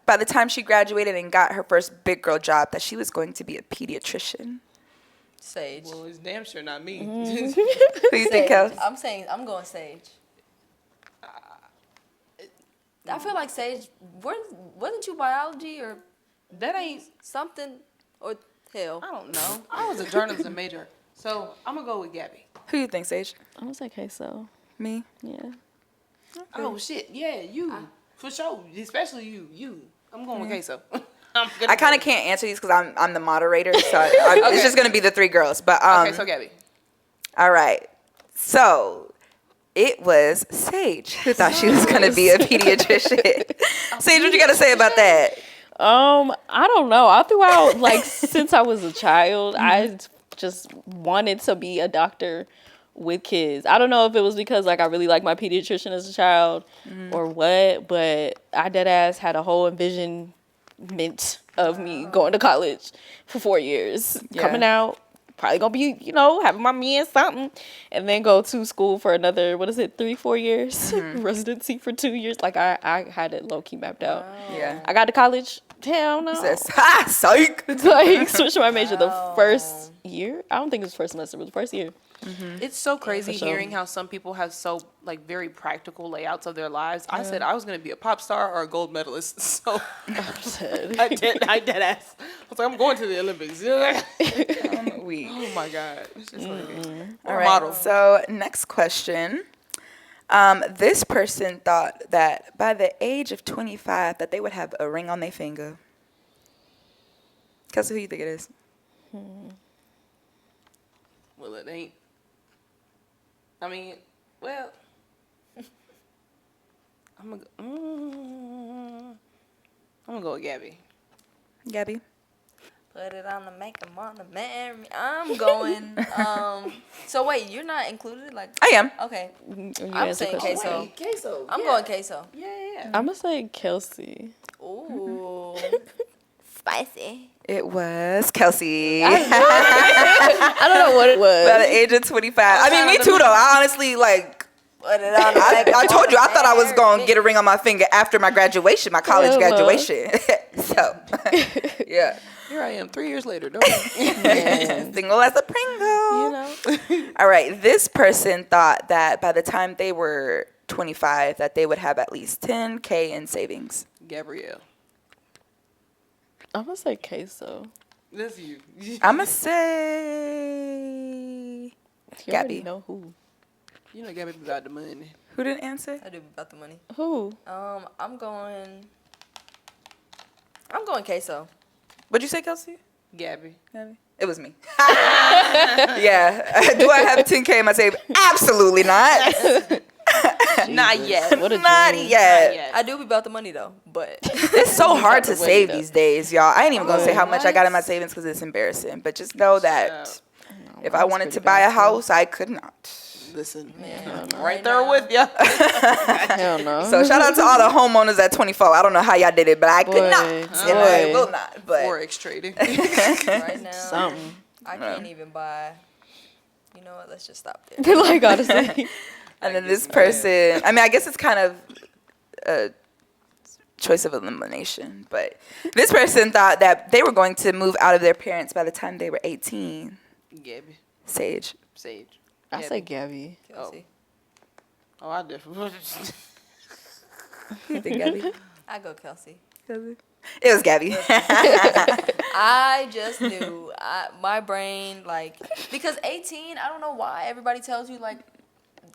by the time she graduated and got her first big girl job that she was going to be a pediatrician. Sage. Well, it's damn sure not me. Who you think, Sage. Kels? I'm going Sage. I feel like Sage, wasn't you biology or That ain't, something? Or hell. I don't know. I was a journalism major. So I'm going to go with Gabby. Who you think, Sage? I was like, hey, so Me? yeah. Oh, shit. Yeah, you. For sure. Especially you. You. I'm going with queso. I kind of can't answer these because I'm the moderator, so it's just gonna be the 3 girls. But Okay, so Gabby. all right. So it was Sage who thought she was gonna be a pediatrician. Sage, what you gotta say about that? I don't know. All throughout, like, since I was a child, I just wanted to be a doctor with kids. I don't know if it was because, like, I really liked my pediatrician as a child or what, but I dead ass had a whole envisionment of me going to college for 4 years, coming out, probably gonna be, you know, having my me and something, and then go to school for another, 3-4 years, residency for 2 years. Like, I had it low key mapped out. Yeah. I got to college. Hell no. Says, ha, psych. Like, switched my major the first year. I don't think it was first semester, but the first year. It's so crazy for sure. hearing how some people have so like very practical layouts of their lives. I said I was gonna be a pop star or a gold medalist, so I dead ass. I was like, I'm going to the Olympics. I'm weak. Oh my God. It's just like, All right. So next question. This person thought that by the age of 25 that they would have a ring on their finger. Kelsey, who you think it is? Well, it ain't. I mean, well, I'm gonna go with Gabby. Gabby? Put it on the make them on the marry me. I'm going. So wait, you're not included? Like I am. okay. You I'm answer saying questions. queso. Queso. I'm going queso. Yeah. I'm gonna say Kelsey. Ooh, spicy. It was Kelsey. I don't know what it was. By the age of 25. I mean, me too, though. I honestly, like, Put it on the make 'em I told on you, the I thought I was marry going me. to get a ring on my finger after my graduation, my college Hello. graduation. So, yeah. Here I am 3 years later. Don't you? Single as a Pringle. You know. All right. This person thought that by the time they were 25, that they would have at least 10K in savings. Gabrielle. I'm gonna say queso. That's you. I'm going to say You Gabby. already know who. You know Gabby got the money. Who didn't answer? I do about the money. Who? I'm going queso. What'd you say, Kelsey? Gabby. It was me. Yeah. Do I have 10K in my savings? Absolutely not. Not yet. What a Not dream. yet. I do be about the money though, but It's so hard to the way save though. these days, y'all. I ain't even gonna say how much I got in my What? savings because it's embarrassing. But just know that if I mine's wanted pretty to buy a bad, too. house, I could not. Listen, Man, right there with ya. Hell no. So shout out to all the homeowners at 24. I don't know how y'all did it, but I could Boy, not, and I boy. will not. But Forex trading. right now Something. I can't even buy. You know what? Let's just stop there. Like honestly. and then this person, I mean, I guess it's kind of a choice of elimination. But this person thought that they were going to move out of their parents by the time they were 18. Gabby. Sage. Sage. I say Gabby. Kelsey. Oh, I definitely. Who you think, Gabby? I go Kelsey. It was Gabby. I just knew my brain like because 18. I don't know why everybody tells you like.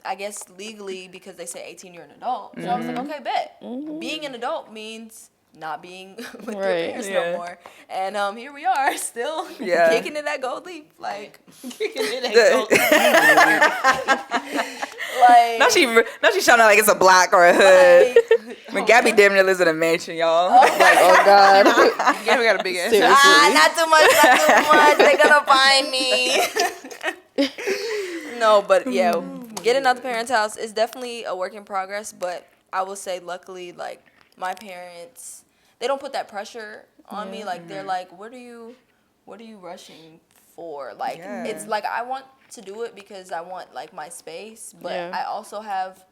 I guess legally because they say 18 you're an adult. So I was like, okay, bet. Being an adult means not being with your Right. parents Yeah. no more. And here we are still Yeah. kicking it at Gold Leaf. Like Now she's shouting out like it's a block or a hood. When Gabby damn near lives in a mansion, y'all. Oh God. Gabby got a big ass. Seriously. not too much, not too much. They're gonna find me. No, but yeah, getting out the parents' house is definitely a work in progress. But I will say, luckily, like my parents, they don't put that pressure on me. Like they're like, what are you rushing for? Like Yeah. it's like I want to do it because I want like my space, but Yeah. I also have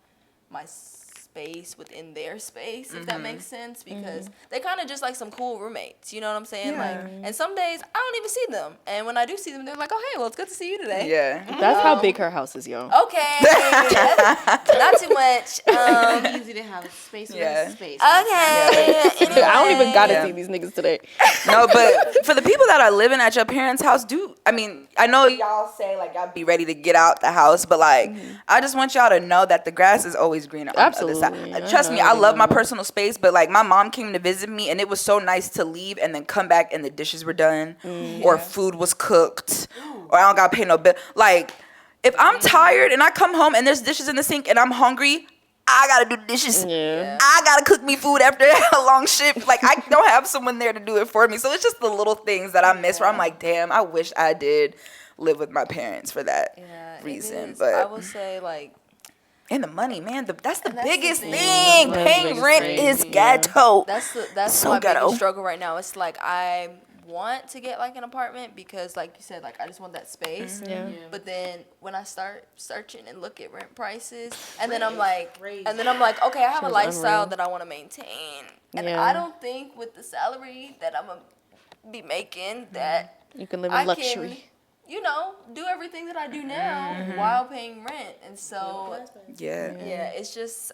my space within their space, if that makes sense, because they kind of just like some cool roommates, you know what I'm saying? Yeah. Like, and some days I don't even see them, and when I do see them, they're like, oh hey, well it's good to see you today. Yeah. That's how big her house is, y'all. Okay, not too much. Easy to have space. Yeah. Space. Okay. Anyway. I don't even gotta Yeah. see these niggas today. No, but for the people that are living at your parents' house, I mean, I know y'all say like y'all be ready to get out the house, but like I just want y'all to know that the grass is always greener on the Absolutely. other side. I Trust me, know I they love my know. personal space, but like my mom came to visit me and it was so nice to leave and then come back and the dishes were done or food was cooked or I don't gotta pay no bill. Like if I'm tired and I come home and there's dishes in the sink and I'm hungry, I gotta do the dishes. Yeah. I gotta cook me food after a long shift. Like I don't have someone there to do it for me. So it's just the little things that I miss where I'm like, damn, I wish I did live with my parents for that Yeah, it reason. is. But I will say like. and the money, man, that's the And that's the biggest thing. thing. That's the Paying biggest rent thing, is yeah. ghetto. That's So my ghetto. biggest struggle right now. It's like I want to get like an apartment because like you said, like I just want that space. Yeah. But then when I start searching and look at rent prices, and then I'm like, okay, I have a Shit's lifestyle unreal. that I want to maintain, and Yeah. I don't think with the salary that I'm gonna be making that You can live I in luxury. can, you know, do everything that I do now while paying rent, and so Yeah. yeah, it's just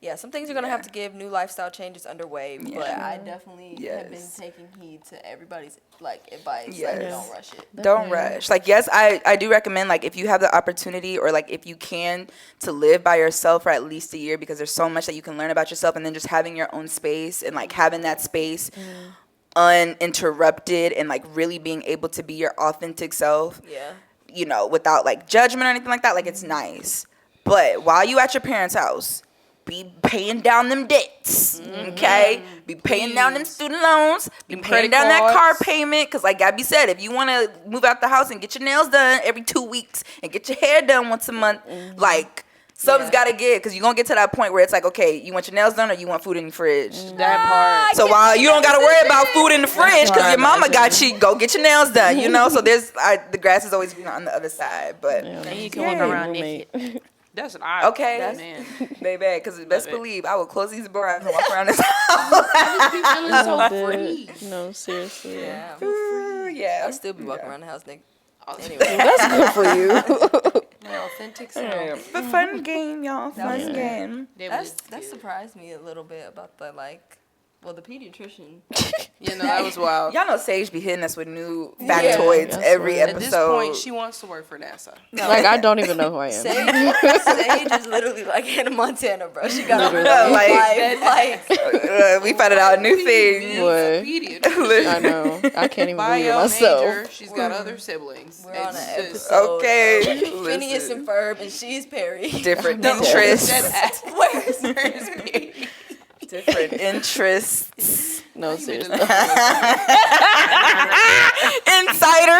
Yeah, some things you're gonna have to give. New lifestyle changes underway, but Yeah. I definitely have been Yes. taking heed to everybody's like advice. Like, Yes. don't rush it. Don't rush. Like, yes, I do recommend, like, if you have the opportunity or, like, if you can, to live by yourself for at least a year, because there's so much that you can learn about yourself, and then just having your own space and, like, having that space uninterrupted and, like, really being able to be your authentic self, Yeah. you know, without, like, judgment or anything like that, like, it's nice. But while you at your parents' house, be paying down them debts, okay? Be paying down them student loans. Be Them paying credit down that car cards. payment. Because like Gabby said, if you want to move out the house and get your nails done every 2 weeks and get your hair done once a month, like, something's got to give. Because you're going to get to that point where it's like, okay, you want your nails done or you want food in your fridge? That part. So while you don't got to worry about food in the fridge because your mama got you, go get your nails done, you know? So there's, the grass is always on the other side. But, And you can walk around naked. That's what I man. baby, because best Love it. believe I will close these blinds and walk around this house. Be feeling so free. No, seriously. Yeah. Ooh, yeah. I'll still be walking around the house naked. Anyway. That's good for you. My authentic self. But fun game, y'all. Fun game. That surprised me a little bit about the the pediatrician. You know, that was wild. Y'all know Sage be hitting us with new factoids Yeah, every at At this episode. point, she wants to work for NASA. Like, I don't even know who I am. Sage is literally like Hannah Montana, bro. She got a we found out a new thing. Boy. Pediatrician. I know. I can't even believe it Bio myself. major. She's got other siblings. We're on an It's just- episode. Okay, of Phineas listen. and Ferb, and she's Perry. Different No. interests. Where's Different interests. No, seriously. Insider.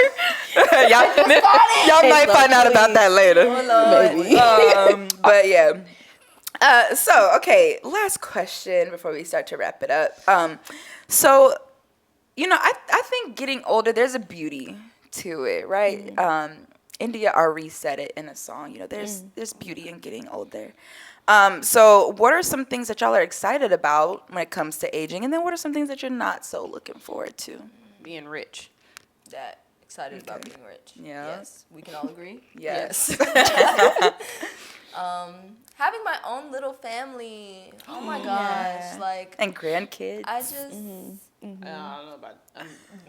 y'all might find out about that later. Maybe. But yeah. So okay, last question before we start to wrap it up. So, you know, I think getting older, there's a beauty to it, right? India Ari said it in a song. You know, there's beauty in getting older. So what are some things that y'all are excited about when it comes to aging, and then what are some things that you're not so looking forward to? Being rich. That excited about being rich. Yeah. Yes, we can all agree. Yes. Having my own little family. Oh my gosh, Yeah. like And grandkids. I just. I don't know about.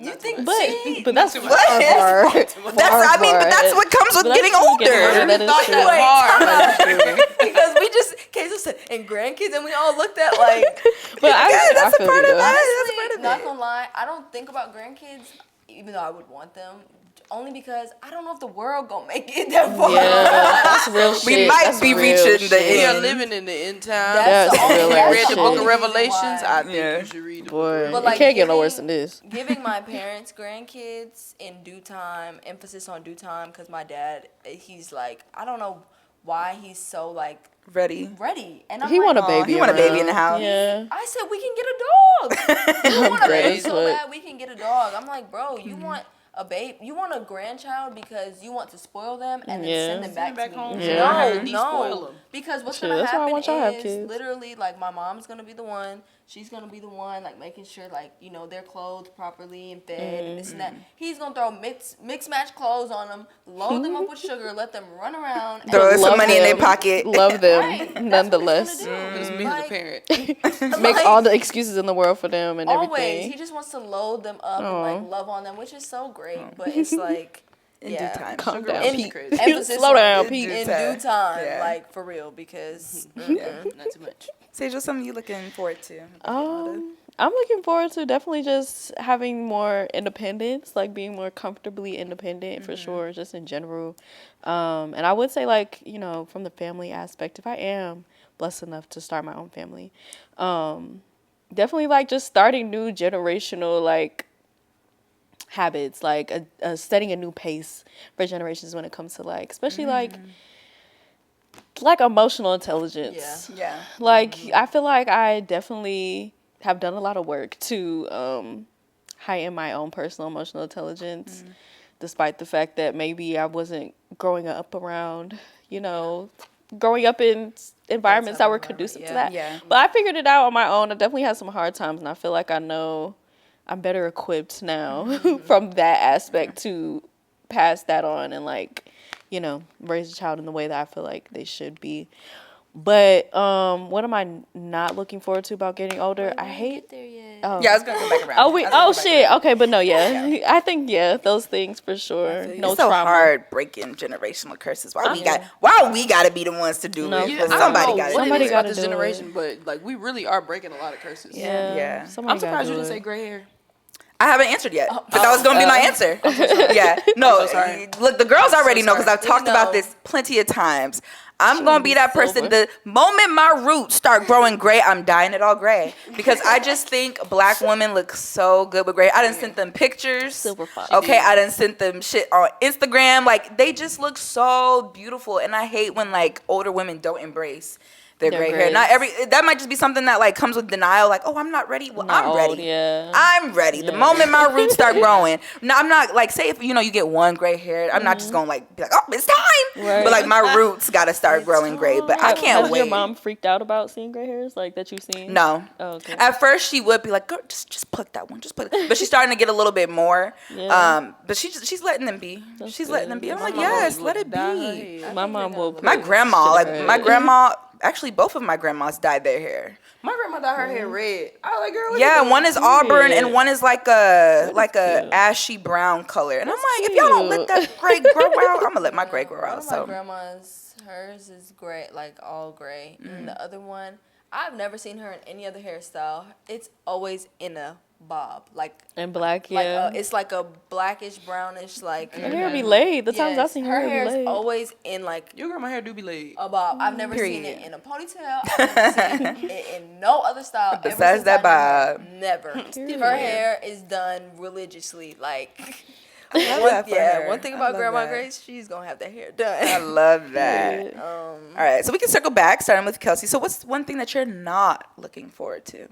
You think? But that's Too far, much. far. That's that's what comes with But getting that's true, older. that is Thought true. that hard. Because we just Kayla said and grandkids, and we all looked at like. But that's a feel part you, of though. that. Honestly, not gonna lie, I don't think about grandkids, even though I would want them. Only because I don't know if the world gonna make it that far. Yeah, that's real shit. We might That's be real reaching the shit. We are end. living in the end time. That's That's the only real I ass read the shit. book of reason Revelations. why. I think Yeah. you should read the Boy, book. But, it like, can't get no giving- worse than this. Giving my parents grandkids in due time, emphasis on due time, because my dad, he's like, I don't know why he's so like Ready. and I'm He like, want a baby. he want a baby around. in the house. Yeah. I said we can get a dog. You want a baby Great. so bad we can get a dog. I'm like, bro, you want a babe, you want a grandchild because you want to spoil them and then Yeah. send them back, Send them back to home. me. Yeah. Despoil No, them. because what's Shit, gonna that's why I happen want y'all to have is kids. literally like my mom's gonna be the one. She's gonna be the one like making sure like you know they're clothed properly and fed and this and that. He's gonna throw mix match clothes on them, load them up with sugar, let them run around. And Throw some Love money in their them. pocket. Love them, Right, that's what he's nonetheless. gonna do. Just me as a parent. Make Like, all the excuses in the world for them and always. everything. He just wants to load them up and Aw. like love on them, which is so great. But it's like In yeah. due time. Calm Sugar down, rush Pete. is crazy. Emphasis Slow on down, in Pete. In due time, Yeah. like for real, because Not too much. Sage, what's something you looking forward to? I'm looking forward to definitely just having more independence, like being more comfortably independent for sure, just in general. And I would say like, you know, from the family aspect, if I am blessed enough to start my own family, definitely like just starting new generational like habits, like setting a new pace for generations when it comes to like, especially like emotional intelligence. Yeah. Like, I feel like I definitely have done a lot of work to heighten my own personal emotional intelligence, despite the fact that maybe I wasn't growing up around, you know, growing up in environments that were conducive to that. Yeah. But I figured it out on my own. I definitely had some hard times, and I feel like I know I'm better equipped now from that aspect to pass that on and, like, you know, raise a child in the way that I feel like they should be. But what am I not looking forward to about getting older? I hate. Get there yet. Oh. Yeah, I was gonna go back around. Oh, shit. Okay, but no, yeah. I think those things for sure. No It's so trauma. hard breaking generational curses. Why we gotta be the ones to do No, it? yeah, Because I don't somebody know got what to it do is it. about gotta this do it. generation, but like we really are breaking a lot of curses. Yeah. Somebody I'm surprised gotta you do didn't say it. gray hair. I haven't answered yet, but that was gonna be my answer. Yeah, no. so sorry. Look, the girls already know because I've We talked about know. this plenty of times. I'm gonna be be that person. silver. The moment my roots start growing gray, I'm dyeing it all gray because I just think black women look so good with gray. I done sent them pictures. Silver fox. Okay, I done sent them shit on Instagram. Like they just look so beautiful, and I hate when like older women don't embrace their Their gray hair. grays. Not every that might just be something that like comes with denial. Like, oh, I'm not ready. Well, Not I'm old, ready. yeah. I'm ready. The Yeah. moment my roots start growing. Now I'm not like say if you get one gray hair, I'm not just gonna like be like, oh, it's time. Right. But like my roots gotta start growing gray. But I can't Has wait. your mom freaked out about seeing gray hairs like that you've seen? No. Oh, okay. At first she would be like, girl, just pluck that one, just pluck it. But she's starting to get a little bit more. Yeah. But she's letting them be. That's She's letting them good. be. I'm My like, mom yes, always let it would dye her be. hair. My mom will. My put grandma, shit like red. my grandma, actually both of my grandmas dyed their hair. My grandma dyed her hair red. I like, girl. Look Yeah, at that. one is auburn and Period. one is like a cute. ashy brown color. And That's I'm like, if y'all don't let cute. that gray grow out, I'm gonna let my gray grow One out. of my So grandma's, hers is gray, like all gray. And the other one, I've never seen her in any other hairstyle. It's always in a bob. Like And black, yeah. it's like a blackish, brownish, like. her hair be laid. The times I've Yes, seen her her hair be is laid. always in like Your grandma hair do be laid. a bob. I've never seen Period. it in a ponytail. I've never seen it in no other style. ever Besides since that I knew bob. her. Never. Period. Her hair is done religiously. Like, love one, that for yeah, her. one thing I about love Grandma that. Grace, she's gonna have that hair I done. love that. Period. All right, so we can circle back, starting with Kelsey. So what's one thing that you're not looking forward to?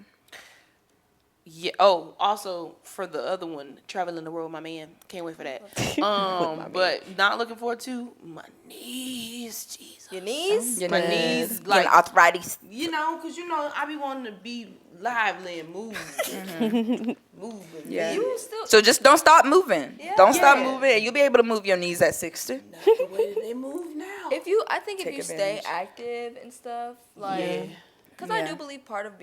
Yeah. Oh, also for the other one, traveling the world with my man. Can't wait for that. But not looking forward to my knees. Jesus. Your knees? Your My knees, knees, like like- arthritis. Cause I be wanting to be lively and move, moving. Yeah. You still. So just don't stop moving. Yeah. Don't stop Yeah. moving. You'll be able to move your knees at 60. Not the way that they move now. I think if Take you stay advantage. active and stuff, like, Yeah. because I Yeah. do believe part of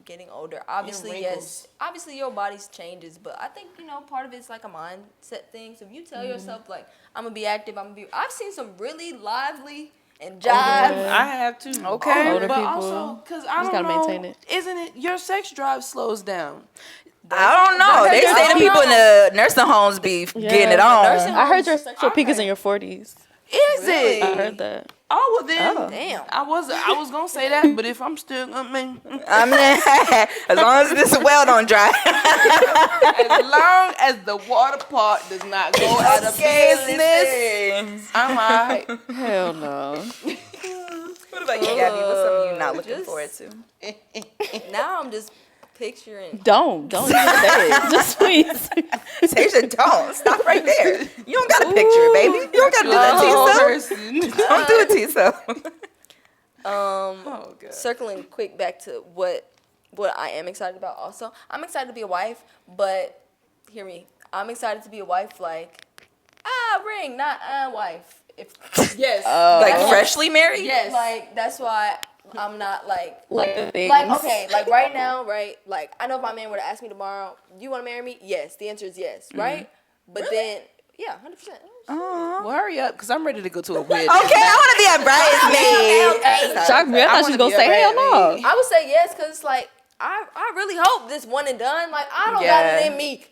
getting older, obviously, yes, wrinkles. obviously your body's changes, but I think, part of it's like a mindset thing. So if you tell yourself, like, I'm going to be active, I've seen some really lively and jive. I have too. Okay. Older but people also because I just don't gotta know, maintain it. isn't it your sex drive slows down? I don't know. They I say the don't people in know. the nursing homes be getting it the on. nursing I heard your homes- sexual peak is okay. in your 40s. Is Really? I it? heard that. Oh well then. Oh. Damn. I was gonna say that, but if I'm still, I mean, as long as this well don't dry. as long as the water part does not go out of business, I'm alright. Hell no. What about you, Gabby? What's something you're not looking Just- forward to? Now I'm just picturing. Don't even say it. Just please. Tasia, don't. Stop right there. You don't got to picture it, baby. You don't got to do that, Tisa. Don't do it, Tisa. Oh god. Circling quick back to what I am excited about also. I'm excited to be a wife, but hear me. I'm excited to be a wife like ring, not wife. If Yes. Like freshly married? Yes. like that's why I'm not like Like things. like okay, like right now, right? Like I know if my man were to ask me tomorrow, you want to marry me? Yes. The answer is yes, right? But then yeah, 100%. Well, hurry up, cause I'm ready to go to a wedding. Okay, I want to be a bridesmaid. Okay. Shocked me. I thought she was gonna say hell no. I would say yes because it's like I really hope this one and done. Like I don't Yeah. got it in me.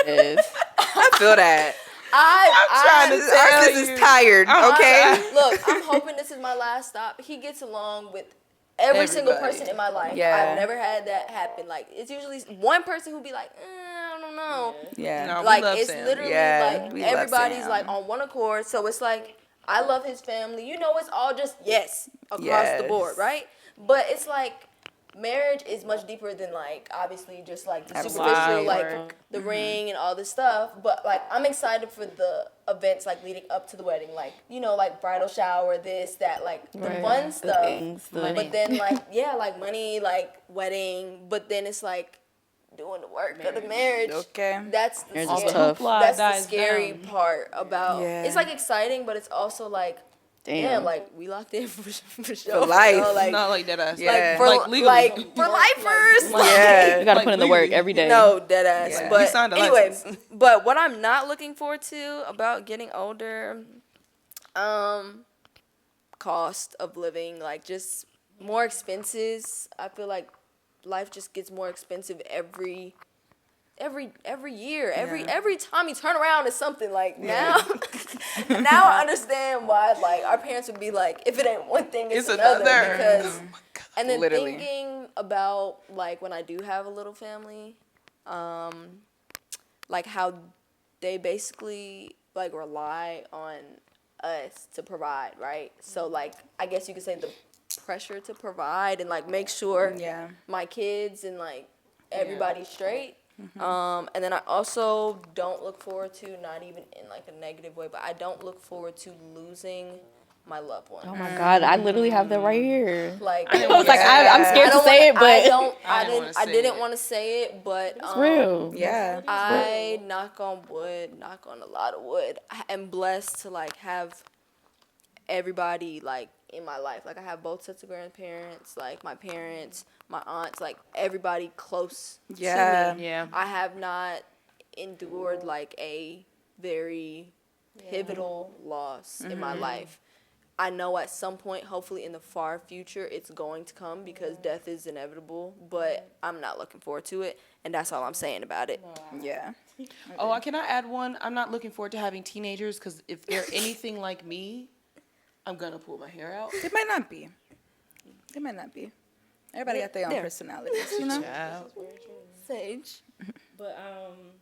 Yes. I feel that. trying to Our tell sis you. is tired, okay? Look, I'm hoping this is my last stop. He gets along with every single Everybody. person in my life. Yeah. I've never had that happen. Like it's usually one person who be like, I don't know. Yeah. No. Like love it's Sam. literally Yeah, like we love everybody's Sam. like on one accord. So it's like I love his family. It's all just yes across the Yes. board, right? But it's like marriage is much deeper than like obviously just like the Absolutely. superficial like Right. the ring and all this stuff. But like I'm excited for the events like leading up to the wedding, like like bridal shower, this, that, like the Right. fun The stuff. things, the- But then like like money, like wedding. But then it's like doing the work of the marriage. Okay. That's the Marriage is scary, tough. Hoopla that's the dies scary down. part about Yeah. it's like exciting, but it's also like Damn. like we locked in for sure. life. You know, like, Not like that ass. Yeah. Like for lifers. Yeah. You gotta like put in the work legally. every day. No, dead ass. Yeah. We But signed a anyway, license. but what I'm not looking forward to about getting older, cost of living, like just more expenses. I feel like life just gets more expensive every year. Every time you turn around, it's something like now. Now I understand why like our parents would be like, if it ain't one thing, it's another. Because and then Literally. thinking about like when I do have a little family, like how they basically like rely on us to provide, right? So like I guess you could say the pressure to provide and like make sure Yeah. my kids and like everybody's straight. And then I also don't look forward to, not even in like a negative way, but I don't look forward to losing my loved one. Oh my God, I literally have that right here. Like I was like, I'm scared to say it, but I didn't want to say it, but it's real. Yeah. I knock on a lot of wood. I am blessed to like have everybody like in my life. Like I have both sets of grandparents, like my parents, my aunts, like everybody close Yeah. to me. Yeah. I have not endured like a very pivotal loss in my life. I know at some point, hopefully in the far future, it's going to come because death is inevitable, but I'm not looking forward to it, and that's all I'm saying about it. Yeah. Oh, can I add one? I'm not looking forward to having teenagers because if they're anything like me, I'm gonna pull my hair out. It might not be. It might not be. Everybody got their own personalities, you know? Sage. But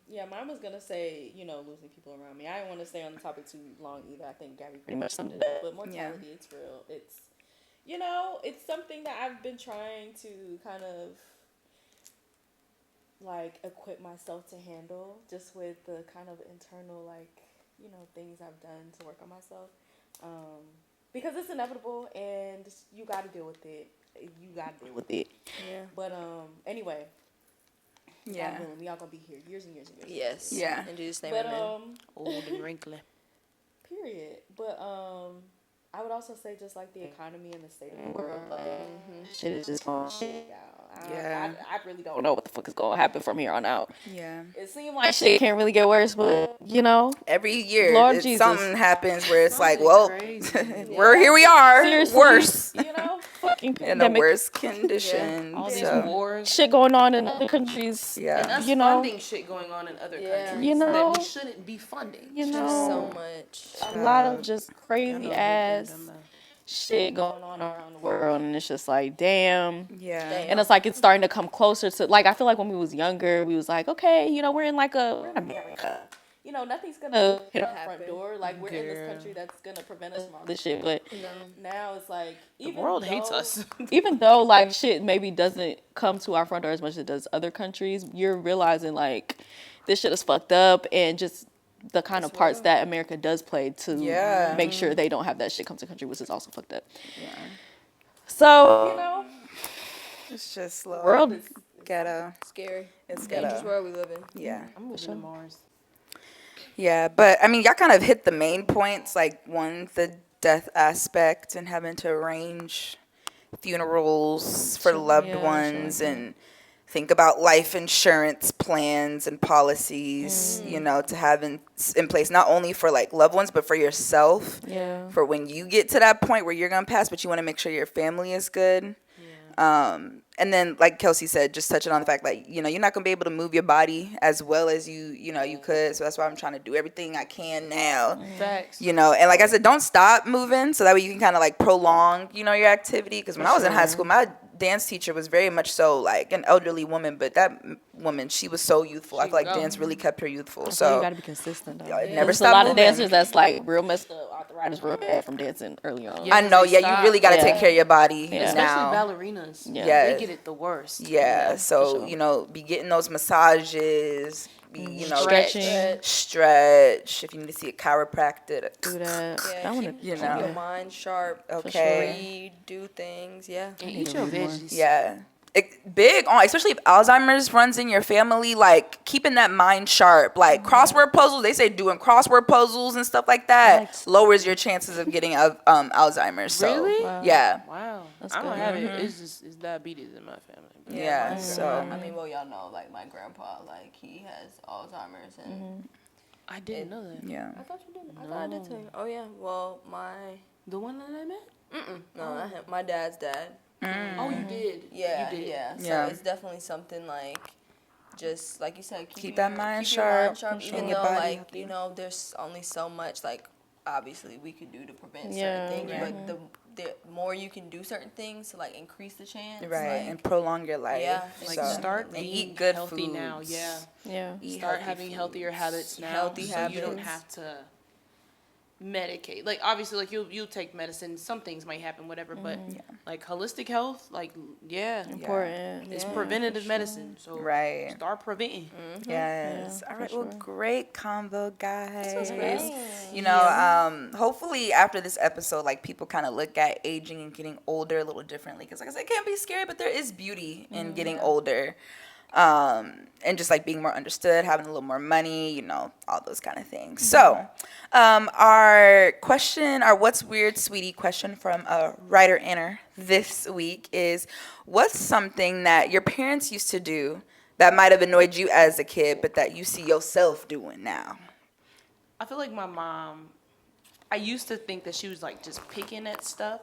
yeah, mine was gonna say, losing people around me. I didn't want to stay on the topic too long either. I think Gabby pretty much summed it up. But mortality, it's real. It's it's something that I've been trying to kind of like equip myself to handle, just with the kind of internal things I've done to work on myself. Because it's inevitable and you got to deal with it. Yeah. But anyway. Yeah. We all gonna be here years and years and years. Yes. Yeah. In Jesus' name, But amen. Old and wrinkly. period. But I would also say just like the economy and the state of the world, like shit is just going shit, y'all. I really don't know what the fuck is gonna happen from here on out. Yeah. It seems like shit can't really get worse, but Every year, Lord Jesus. something happens where it's like, Something well, crazy. here we are, seriously, worse, fucking in the pandemic. worst conditions. All these So, wars. Shit going on in other countries. And yeah. us You know. funding shit going on in other Yeah. countries You know. that we shouldn't be funding. So much. A lot of just crazy ass shit going on around the world, and it's just like, damn. Yeah. And it's like it's starting to come closer to, like, I feel like when we was younger, we was like, okay, we're in America. Nothing's gonna hit our front door. Like, we're in this country that's gonna prevent us from all this shit. But now it's like, The world hates us. even though like shit maybe doesn't come to our front door as much as it does other countries, you're realizing like this shit is fucked up, and just the kind of parts that America does play to make sure they don't have that shit come to the country, which is also fucked up. Yeah. So, It's just the low. world is Ghetto. Scary. It's Dangerous ghetto. world we live in. Yeah. I'm moving to Mars. Yeah, but I mean, y'all kind of hit the main points. Like, one, the death aspect and having to arrange funerals for loved ones and think about life insurance plans and policies, to have in place, not only for like loved ones, but for yourself. Yeah. For when you get to that point where you're going to pass, but you want to make sure your family is good. And then, like Kelsey said, just touching on the fact, like, you're not going to be able to move your body as well as you could. So that's why I'm trying to do everything I can now. Facts. And like I said, don't stop moving so that way you can kind of like prolong, your activity. Because when I was in high school, my dance teacher was very much so like an elderly woman, but that woman, she was so youthful. I feel like dance really kept her youthful. So you gotta be consistent, though. Never There's stop a lot moving. of dancers that's like real messed up. Arthritis real bad from dancing early on. Yeah. I know, They you really got to take care of your body Especially now. ballerinas. Yeah. Yeah. They get it the worst. Yeah, so be getting those massages, be Stretching. stretch. If you need to see a chiropractor, Do that. Yeah, I wanna, keep You your know. mind sharp. okay, Read, do things. Yeah. And eat your veggies. yeah. big on, especially if Alzheimer's runs in your family, like keeping that mind sharp. Like crossword puzzles, they say doing crossword puzzles and stuff like that lowers your chances of getting Alzheimer's. So, Really? Wow. yeah. Wow. That's I don't good. have it. It's diabetes in my family. Yeah. mine- So, I mean, well, y'all know, like my grandpa, like he has Alzheimer's, and I didn't know that. yeah. I thought you did. I thought I did too. Oh yeah. Well, The one that I met? no, not him. My dad's dad. Oh, you did. Yeah, You did. yeah. So Yeah. it's definitely something like, just like you said, Keep that mind sharp, sharp. keep Even your though, body like, healthy. you know, there's only so much, like, obviously we could do to prevent Yeah, certain things, right. but the more you can do certain things to like increase the chance, Right. like, and prolong your life. Yeah, Like So, start and being eat good healthy foods. now. Yeah. Yeah. Eat Start healthy having healthier foods. habits now. Healthy so you don't habits. have to medicate. Like obviously like you'll take medicine, some things might happen, whatever, but like holistic health, like Important. it's Yeah, preventative medicine. So Right. start preventing. Yes. Yeah, All for right. Well, sure. great convo, guys. great. You know, hopefully after this episode, like people kind of look at aging and getting older a little differently. Because like I said, it can be scary, but there is beauty in getting older. And just like being more understood, having a little more money, you know, all those kind of things. So, our What's Weird, Sweetie question from a writer inner this week is, what's something that your parents used to do that might have annoyed you as a kid, but that you see yourself doing now? I feel like my mom, I used to think that she was like just picking at stuff.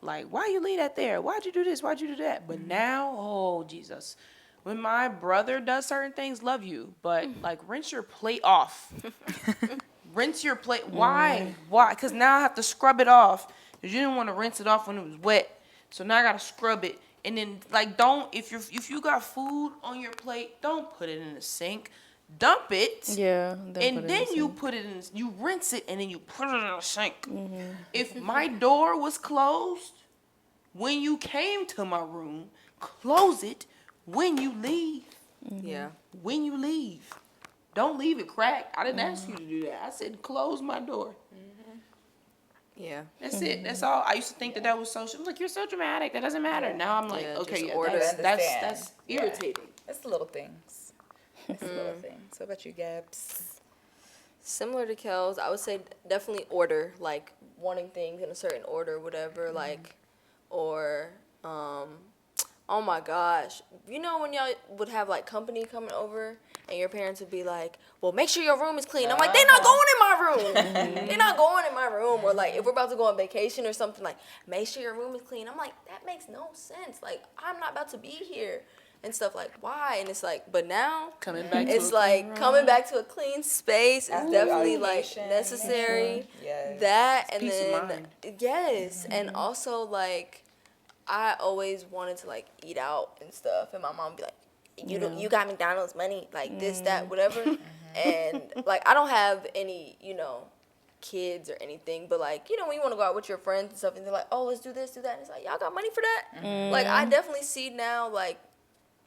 Like, why you leave that there? Why'd you do this? Why'd you do that? But now, oh, Jesus. When my brother does certain things, love you. But, like, rinse your plate off. Rinse your plate. Why? Why? Because now I have to scrub it off. Because you didn't want to rinse it off when it was wet. So now I got to scrub it. And then, like, don't, if you got food on your plate, don't put it in the sink. Dump it. Yeah. And then you put it in, you rinse it, and then you put it in the sink. If my door was closed, when you came to my room, close it when you leave. Yeah. When you leave. Don't leave it cracked. I didn't ask you to do that. I said close my door. Yeah. That's it. That's all. I used to think that was so, she was like, you're so dramatic. That doesn't matter. Now I'm like, Yeah, okay, just yeah, order. that's irritating. It's the little things. It's the little things. So, what about you, Gabs? Similar to Kel's, I would say definitely order, like wanting things in a certain order, whatever, like, or, oh my gosh, you know when y'all would have like company coming over and your parents would be like, well, make sure your room is clean. I'm like, they're not going in my room. They're not going in my room. Or like if we're about to go on vacation or something, like, make sure your room is clean. I'm like, that makes no sense. Like, I'm not about to be here. And stuff like, why? And it's like, but now Coming back to it's a like clean coming back to a clean space is After definitely like vacation, necessary. Yes. That and peace of then mind. yes, and also like I always wanted to like eat out and stuff, and my mom would be like, you got McDonald's money, like this, that, whatever. And like I don't have any, kids or anything, but like, when you want to go out with your friends and stuff, and they're like, oh, let's do this, do that, and it's like, y'all got money for that? Like I definitely see now, like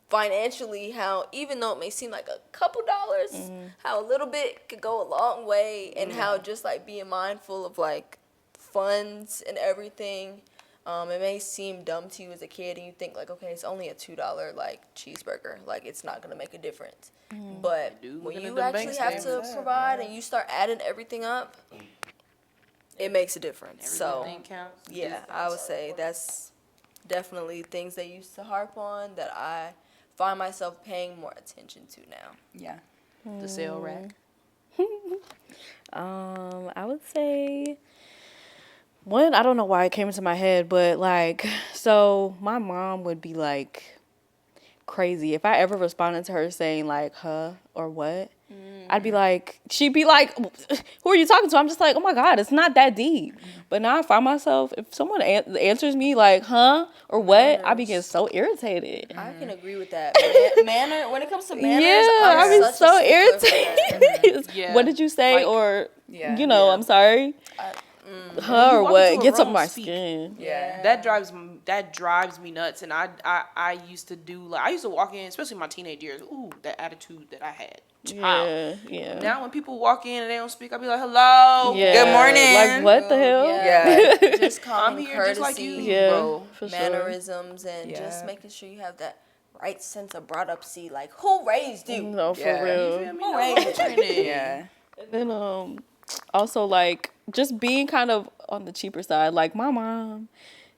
financially, how even though it may seem like a couple dollars, how a little bit could go a long way, and how just like being mindful of like funds and everything. It may seem dumb to you as a kid, and you think like, okay, it's only a $2 like cheeseburger, like it's not gonna make a difference. But Do when look at you them actually bank have to statements. provide and you start adding everything up, it makes a difference. So Everything counts. yeah, I would say that's definitely things they used to harp on that I find myself paying more attention to now. Yeah. The sale rack. I would say one, I don't know why it came into my head, but like, so my mom would be like crazy if I ever responded to her saying like, huh, or what. I'd be like, she'd be like, who are you talking to? I'm just like, oh my God, it's not that deep. But now I find myself, if someone answers me like, huh, or what, I begin so irritated. I can agree with that. Manner, when it comes to manners, Yeah, I'm I be such a so stickler for that. irritated. Yeah. What did you say? Like, or, yeah, I'm sorry. Huh, or walk what? into a Gets up room, my speak. skin. Yeah. That drives me nuts. And I used to do, like, I used to walk in, especially my teenage years. Ooh, that attitude that I had. Child. Yeah. Now when people walk in and they don't speak, I'll be like, hello. Yeah. Good morning. Like, what the hell? Yeah. Just common I'm here courtety, just like you, Yeah, bro. for sure. mannerisms, and Yeah. just making sure you have that right sense of brought up see. Like, who raised you? No, for Yeah. real. You feel me? Who No raised you? training. Yeah. And then also like just being kind of on the cheaper side. Like my mom,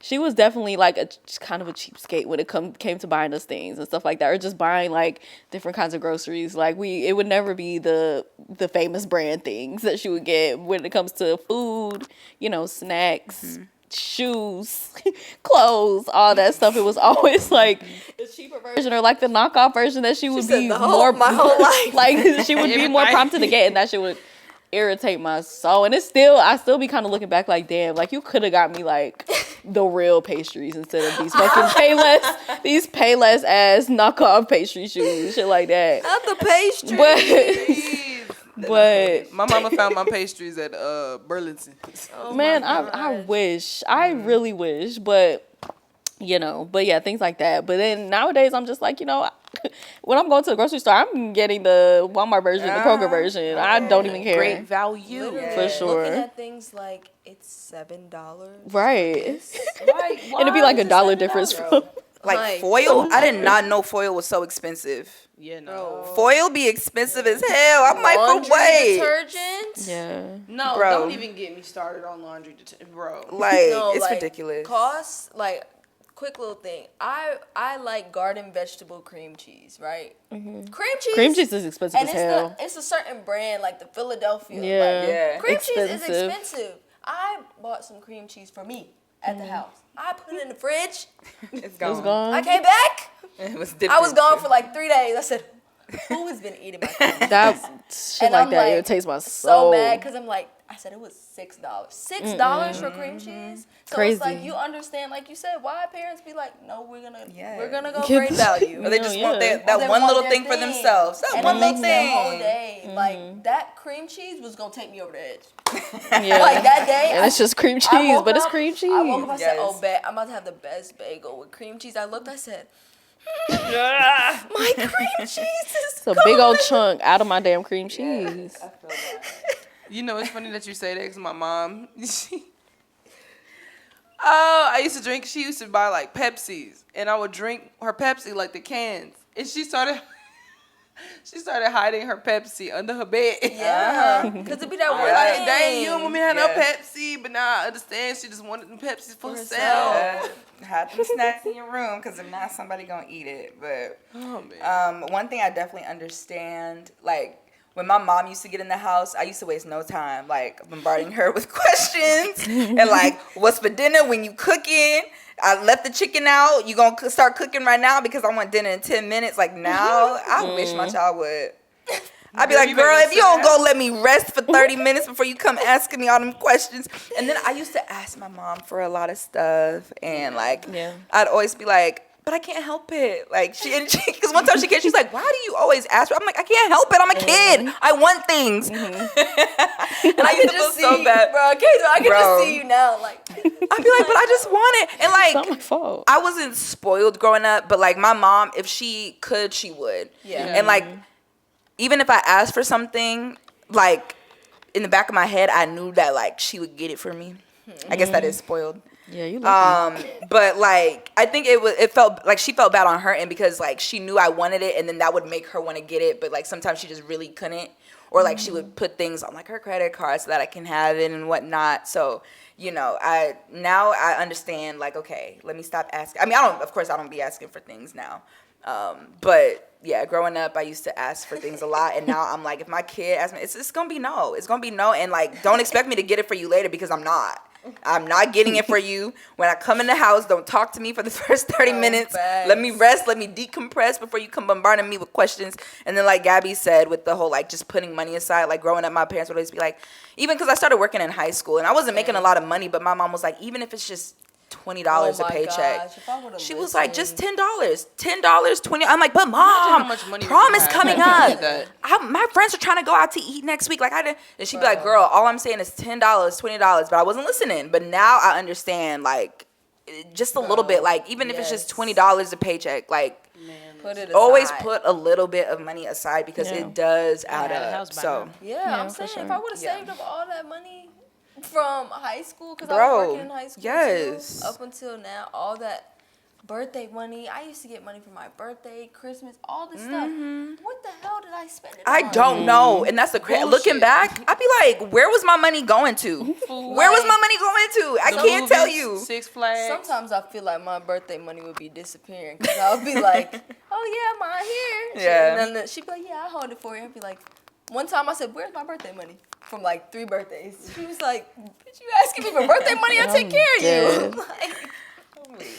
she was definitely like a kind of a cheapskate when it came to buying us things and stuff like that, or just buying like different kinds of groceries. Like it would never be the famous brand things that she would get when it comes to food, you know, snacks, shoes, clothes, all that stuff. It was always like the cheaper version or like the knockoff version that she would be more my whole life. like she would be more prompted to get, and that shit would irritate my soul. And I still be kind of looking back like, damn, like you could have got me like the real pastries instead of these fucking payless ass knockoff pastry shoes, shit like that. Not the pastry. But My mama found my pastries at Burlington. man, I wish, I really wish, but you know, but yeah, things like that. But then nowadays I'm just like, you know, when I'm going to the grocery store, I'm getting the Walmart version, the Kroger version. I don't even care. Great value. Literally, For sure. Looking at things like it's $7. Right. Why And it'd be like a $1 difference from Like foil, I did not know foil was so expensive. Yeah, no. Foil be expensive as hell. I'm laundry microwave. detergent. yeah. No, Bro. don't even get me started on laundry detergent, bro. Like No, it's like, ridiculous. Costs like quick little thing. I like garden vegetable cream cheese, right? Cream cheese. Cream cheese is expensive And as hell. it's a certain brand like the Philadelphia. Yeah. Like, Yeah. cream cheese is Expensive. expensive. I bought some cream cheese for me at the house. I put it in the fridge. It's It was gone. gone. I came back. It was I different. was gone for like 3 days. I said, who has been eating my cream cheese? That shit And like I'm that like, irritates my So soul. mad because I'm like, I said it was $6. $6 for cream cheese. So Crazy. it's like you understand, like you said, why parents be like, no, we're gonna go Yeah. great value. Or they just want Yeah. that They one want little their thing for thing. themselves. That And one it little makes their whole thing. day. Like that cream cheese was gonna take me over the edge. Yeah. Like that day, And it's just cream I cheese, woke but it's up- cream cheese. I woke up, I said, Yes. oh, bet I'm about to have the best bagel with cream cheese. I looked, I said, my cream cheese is It's a big old chunk out of my damn cream cheese. You know, it's funny that you say that because my mom, I used to drink, she used to buy like Pepsis, and I would drink her Pepsi like the cans. And she started hiding her Pepsi under her bed. Yeah, because it be that one Like, thing. dang, you don't want me to have no Yeah. Pepsi, but now I understand she just wanted them Pepsis for herself. herself. Have them snacks in your room because if not, somebody gonna eat it. But Oh, man. one thing I definitely understand, like when my mom used to get in the house, I used to waste no time like bombarding her with questions and like, what's for dinner when you cooking? I left the chicken out. You gonna start cooking right now because I want dinner in 10 minutes. Like now, I wish my child would. I'd be Girl, like, you girl, better if you sit don't down. go let me rest for 30 minutes before you come asking me all them questions. And then I used to ask my mom for a lot of stuff. And like, Yeah. I'd always be like, but I can't help it. Like because one time she's like, why do you always ask for? I'm like, I can't help it. I'm a kid. I want things. And I used to feel so bad. Bro, okay, so I can Bro. just see you now, like. I'd be like, but I just want it. And It's not like, my fault. I wasn't spoiled growing up, but like my mom, if she could, she would. Yeah. And like, even if I asked for something, like in the back of my head, I knew that like she would get it for me. I guess that is spoiled. Yeah, you lucky. But like, I think it felt like she felt bad on her end because like she knew I wanted it, and then that would make her want to get it. But like sometimes she just really couldn't, or like she would put things on like her credit card so that I can have it and whatnot. So you know, I understand. Like, okay, let me stop asking. I mean, of course, I don't be asking for things now. But yeah, growing up, I used to ask for things a lot, and now I'm like, if my kid asks me, it's gonna be no. It's gonna be no, and like, don't expect me to get it for you later because I'm not. I'm not getting it for you. When I come in the house, don't talk to me for the first 30 minutes. facts. Let me rest. Let me decompress before you come bombarding me with questions. And then like Gabby said, with the whole like just putting money aside, like growing up, my parents would always be like, even because I started working in high school and I wasn't making a lot of money, but my mom was like, even if it's just $20 Oh a my paycheck. gosh, if I would've She was like, listened. just $10, 20. I'm like, but mom, how much money would you prom is have coming if you up. did that? My friends are trying to go out to eat next week. Like I did, and she'd be like, girl, all I'm saying is $10, $20. But I wasn't listening. But now I understand, like, just a little bit. Like even if it's just yes. $20 a paycheck, like Put it aside. always put a little bit of money aside because Yeah. it does add had a up. house by So now. Yeah, I'm for saying sure. if I would have Yeah. saved up all that money from high school, because I Bro, was working in high school yes. too, up until now, all that, birthday money. I used to get money for my birthday, Christmas, all this stuff. What the hell did I spend it I on? don't know, and that's the looking back. I'd be like, where was my money going to? Where was my money going to? I can't tell you. Six Flags. Sometimes I feel like my birthday money would be disappearing because I'll be like, oh yeah, mine here. Yeah. And then she'd be like, yeah, I'll hold it for you. I'd be like, one time I said, where's my birthday money? From like 3 birthdays. She was like, bitch, you asking me for birthday money? I'll take care of you. Like,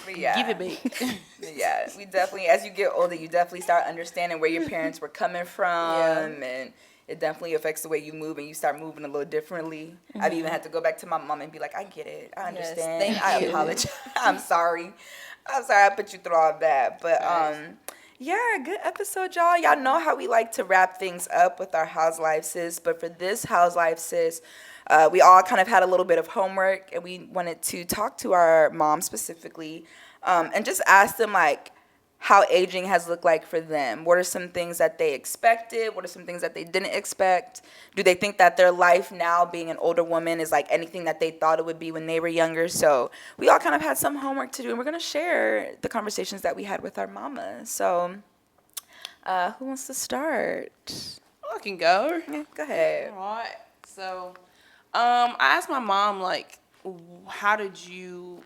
But yeah. Give it back. Yeah, we definitely, as you get older, you definitely start understanding where your parents were coming from, and it definitely affects the way you move, and you start moving a little differently. I've even had to go back to my mom and be like, I get it, I understand, thank I you. apologize, I'm sorry I put you through all that, but yeah, good episode, y'all. Y'all know how we like to wrap things up with our How's Life Sis, but for this How's Life Sis, we all kind of had a little bit of homework, and we wanted to talk to our mom specifically, and just ask them, like, how aging has looked like for them. What are some things that they expected? What are some things that they didn't expect? Do they think that their life now, being an older woman, is like anything that they thought it would be when they were younger? So we all kind of had some homework to do, and we're going to share the conversations that we had with our mama. So who wants to start? I can go. Yeah, go ahead. All right. So, I asked my mom, like, how did you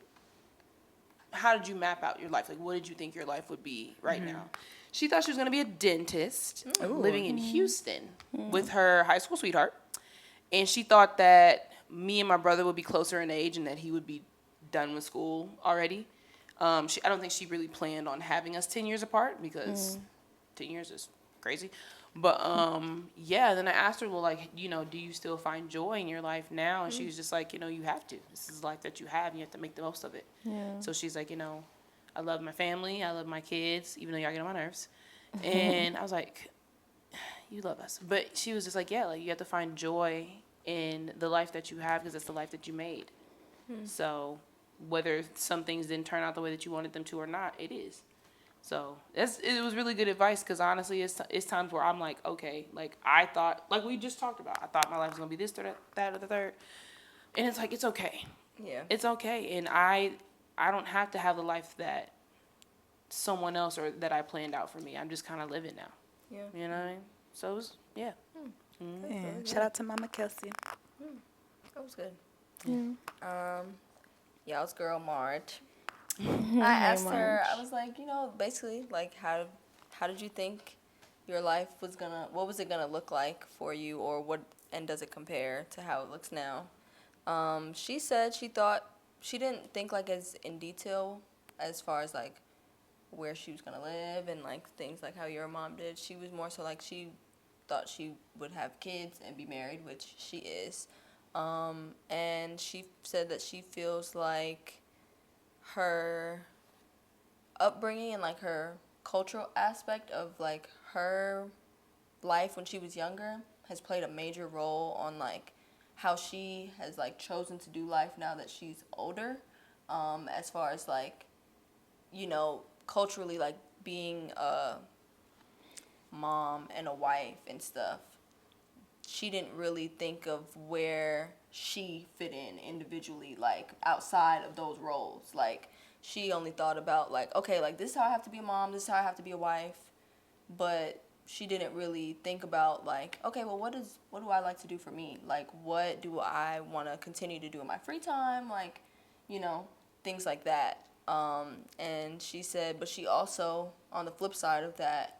map out your life? Like, what did you think your life would be right now? She thought she was going to be a dentist living in Houston with her high school sweetheart. And she thought that me and my brother would be closer in age and that he would be done with school already. I don't think she really planned on having us 10 years apart because 10 years is crazy. But, yeah, then I asked her, well, like, you know, do you still find joy in your life now? And she was just like, you know, you have to. This is the life that you have, and you have to make the most of it. Yeah. So she's like, you know, I love my family. I love my kids, even though y'all get on my nerves. And I was like, you love us. But she was just like, yeah, like, you have to find joy in the life that you have because it's the life that you made. So whether some things didn't turn out the way that you wanted them to or not, it is. So it was really good advice because honestly, it's times where I'm like, okay, like I thought, like we just talked about, I thought my life was gonna be this or that or the third, and it's like it's okay, it's okay, and I don't have to have the life that someone else or that I planned out for me. I'm just kind of living now. Yeah. You know what I mean? So it was, yeah. Shout out to Mama Kelsey. That was good. Yeah. Y'all's girl Marge. I asked her, I was like, you know, basically, like, how did you think your life was what was it gonna look like for you, or what, and does it compare to how it looks now? She said she thought, she didn't think, like, as in detail as far as, like, where she was gonna live and, like, things like how your mom did. She was more so, like, she thought she would have kids and be married, which she is. And she said that she feels like her upbringing and like her cultural aspect of like her life when she was younger has played a major role on like how she has like chosen to do life now that she's older, as far as like, you know, culturally, like being a mom and a wife and stuff. She didn't really think of where she fit in individually, like outside of those roles. Like she only thought about like, okay, like this is how I have to be a mom, this is how I have to be a wife. But she didn't really think about like, okay, well, what do I like to do for me? Like, what do I want to continue to do in my free time? Like, you know, things like that. And she said, but she also, on the flip side of that,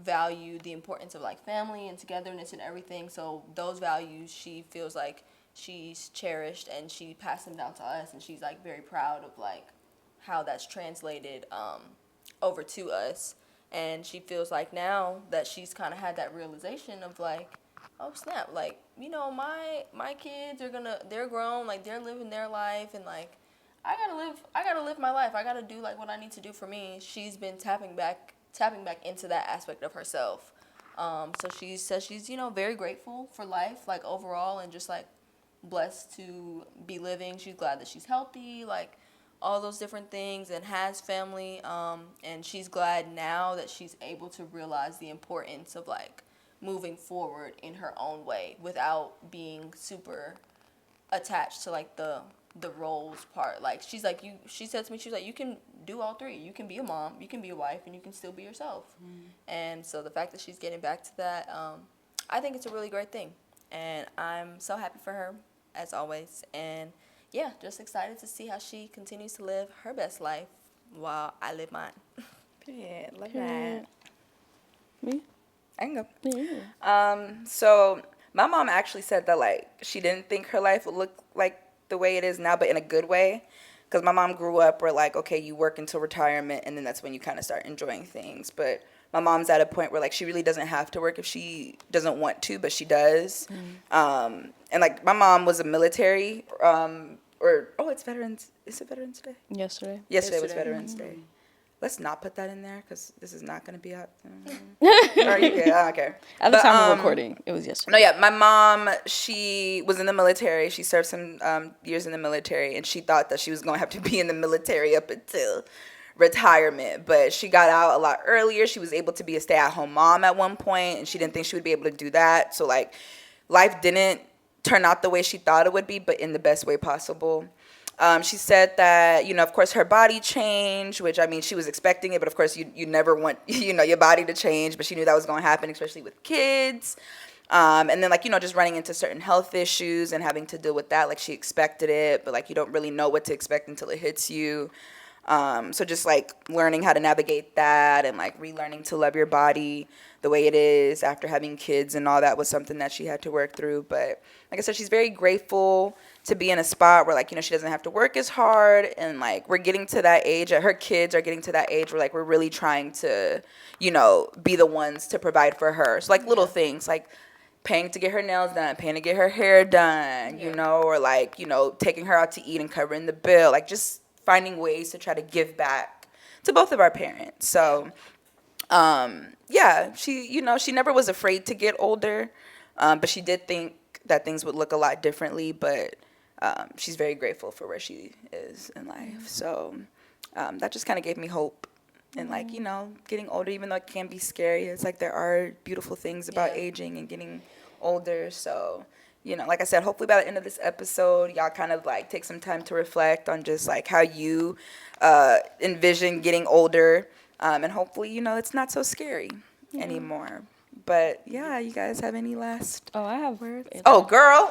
value the importance of like family and togetherness and everything. So those values she feels like she's cherished and she passed them down to us, and she's like very proud of like how that's translated over to us. And she feels like now that she's kind of had that realization of like, oh snap, like, you know, my kids they're grown, like they're living their life, and like I gotta live my life. I gotta do like what I need to do for me. She's been tapping back into that aspect of herself. So she says she's, you know, very grateful for life, like overall, and just like blessed to be living. She's glad that she's healthy, like all those different things, and has family. And she's glad now that she's able to realize the importance of like moving forward in her own way without being super attached to like the the roles part. Like she's like she said to me, she was like, you can do all three. You can be a mom, you can be a wife, and you can still be yourself. And so the fact that she's getting back to that, I think it's a really great thing, and I'm so happy for her as always. And yeah, just excited to see how she continues to live her best life while I live mine. Yeah, love that. Me? I can go. Yeah. So my mom actually said that like she didn't think her life would look like the way it is now, but in a good way. Because my mom grew up where like, okay, you work until retirement, and then that's when you kind of start enjoying things. But my mom's at a point where like she really doesn't have to work if she doesn't want to, but she does. And like my mom was a military, it's Veterans. Is it Veterans Day? Yesterday. Yesterday was Veterans Day. Let's not put that in there because this is not going to be out. Are you good? I don't care. At the time of recording, it was yesterday. No, yeah. My mom, she was in the military. She served some years in the military, and she thought that she was going to have to be in the military up until retirement. But she got out a lot earlier. She was able to be a stay-at-home mom at one point, and she didn't think she would be able to do that. So, like, life didn't turn out the way she thought it would be, but in the best way possible. She said that, of course, her body changed, which, I mean, she was expecting it, but, of course, you never want, your body to change, but she knew that was going to happen, especially with kids. And then, like, just running into certain health issues and having to deal with that, like, she expected it, but, like, you don't really know what to expect until it hits you. So just, like, learning how to navigate that and, like, relearning to love your body the way it is after having kids and all that was something that she had to work through. But, like I said, she's very grateful to be in a spot where, like, she doesn't have to work as hard, and, like, we're getting to that age, her kids are getting to that age where, like, we're really trying to, be the ones to provide for her. So, like, little things, like paying to get her nails done, paying to get her hair done, or, like, taking her out to eat and covering the bill, like, just finding ways to try to give back to both of our parents. So, she, she never was afraid to get older, but she did think that things would look a lot differently, but she's very grateful for where she is in life. So that just kind of gave me hope. And, like, getting older, even though it can be scary, it's like there are beautiful things about aging and getting older. So, like I said, hopefully by the end of this episode, y'all kind of, like, take some time to reflect on just, like, how you envision getting older. And hopefully, it's not so scary anymore. But, yeah, you guys have any last... Oh, I have words. Oh, girl.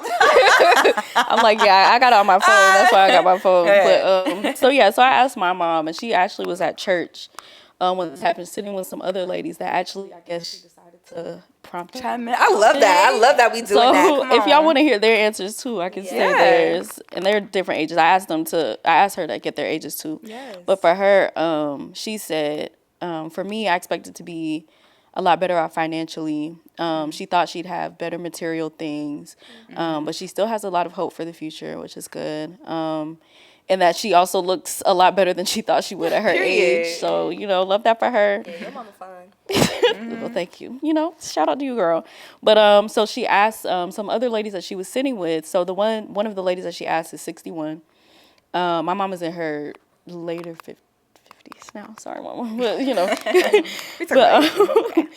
I'm like, yeah, I got it on my phone. That's why I got my phone. But, so I asked my mom, and she actually was at church when this happened, sitting with some other ladies that actually, I guess, she decided to prompt her. Chime in. I love that. I love that we doing that. Come if y'all on. want to hear their answers, too, I can say theirs. And they're different ages. I asked her to get their ages, too. Yes. But for her, she said, for me, I expected to be a lot better off financially. She thought she'd have better material things, but she still has a lot of hope for the future, which is good. And that she also looks a lot better than she thought she would at her age. So, love that for her. Yeah, your mama fine. Well, thank you. Shout out to you, girl. But so she asked some other ladies that she was sitting with. So the one of the ladies that she asked is 61. My mom is in her later 50s now. Sorry, mama. But,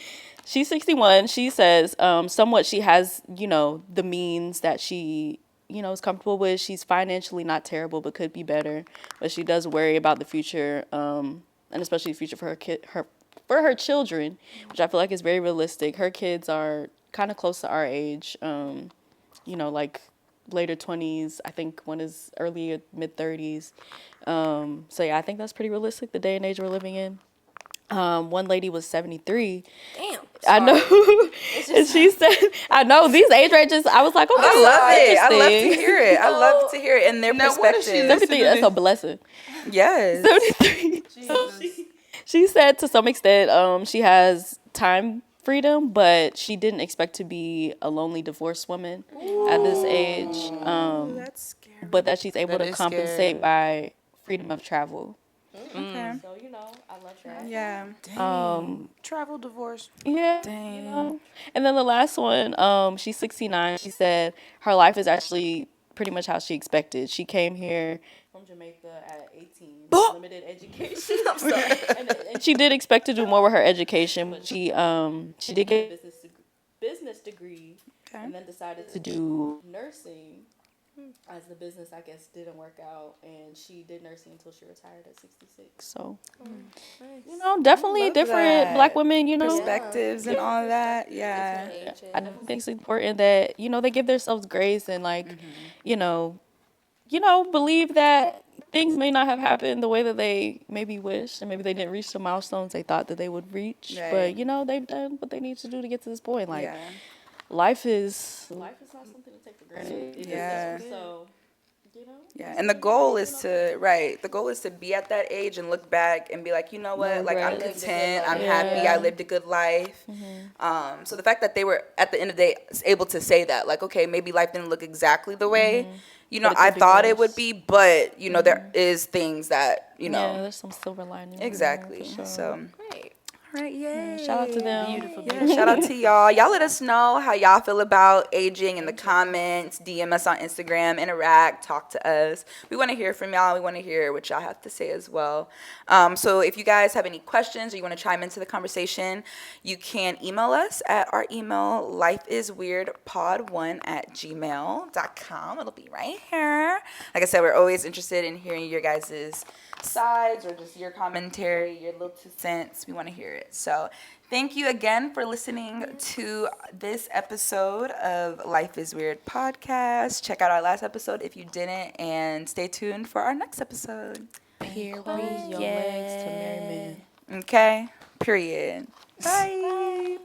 she's 61. She says somewhat she has, the means that she, is comfortable with. She's financially not terrible, but could be better. But she does worry about the future, and especially the future for her children, which I feel like is very realistic. Her kids are kind of close to our age, like later 20s. I think one is early mid 30s. I think that's pretty realistic, the day and age we're living in. One lady was 73. Damn. I know. And she said, I know these age ranges. I was like, okay, I love it. I love to interesting. hear it. I love to hear it in their perspective. 73, that's a blessing. Yes. 73. So she said to some extent she has time freedom, but she didn't expect to be a lonely divorced woman at this age. That's scary. But that she's able to compensate by freedom of travel. Okay. So, I love that. Yeah. Travel, divorce. Yeah. Dang. And then the last one, she's 69. She said her life is actually pretty much how she expected. She came here from Jamaica at 18, limited education. I'm sorry. and she did expect to do more with her education, but she did get a business degree and then decided to do nursing. as the business, I guess, didn't work out, and she did nursing until she retired at 66. So, you know, definitely Love different that. Black women, you know. Perspectives and all of that. Yeah. Different ages. I definitely think it's important that, you know, they give themselves grace and, like, you know, believe that things may not have happened the way that they maybe wished, and maybe they didn't reach the milestones they thought that they would reach. Right. But, you know, they've done what they need to do to get to this point. Like, Yeah. life is not something to take for granted. Yeah. So, you know. Yeah, and the goal is to be at that age and look back and be like, you know what, No like I'm regret. content, I'm Yeah. happy, I lived a good life. So the fact that they were at the end of the day able to say that, like, okay, maybe life didn't look exactly the way, you know, But it I could be thought it would worse. be, but you know, there is things that you know Yeah, there's some silver lining. exactly. For sure. So. Great. All right, yay. Shout out to them. Beautiful. Yeah, shout out to y'all. Y'all let us know how y'all feel about aging in the comments. DM us on Instagram, interact, talk to us. We want to hear from y'all. We want to hear what y'all have to say as well. So if you guys have any questions or you want to chime into the conversation, you can email us at our email, lifeisweirdpod1@gmail.com. It'll be right here. Like I said, we're always interested in hearing your guys' sides or just your commentary, your little 2 cents. We want to hear it. So thank you again for listening to this episode of Life is Weird podcast. Check out our last episode if you didn't, and stay tuned for our next episode. Period. Your legs to merry men. Okay? Period. Bye.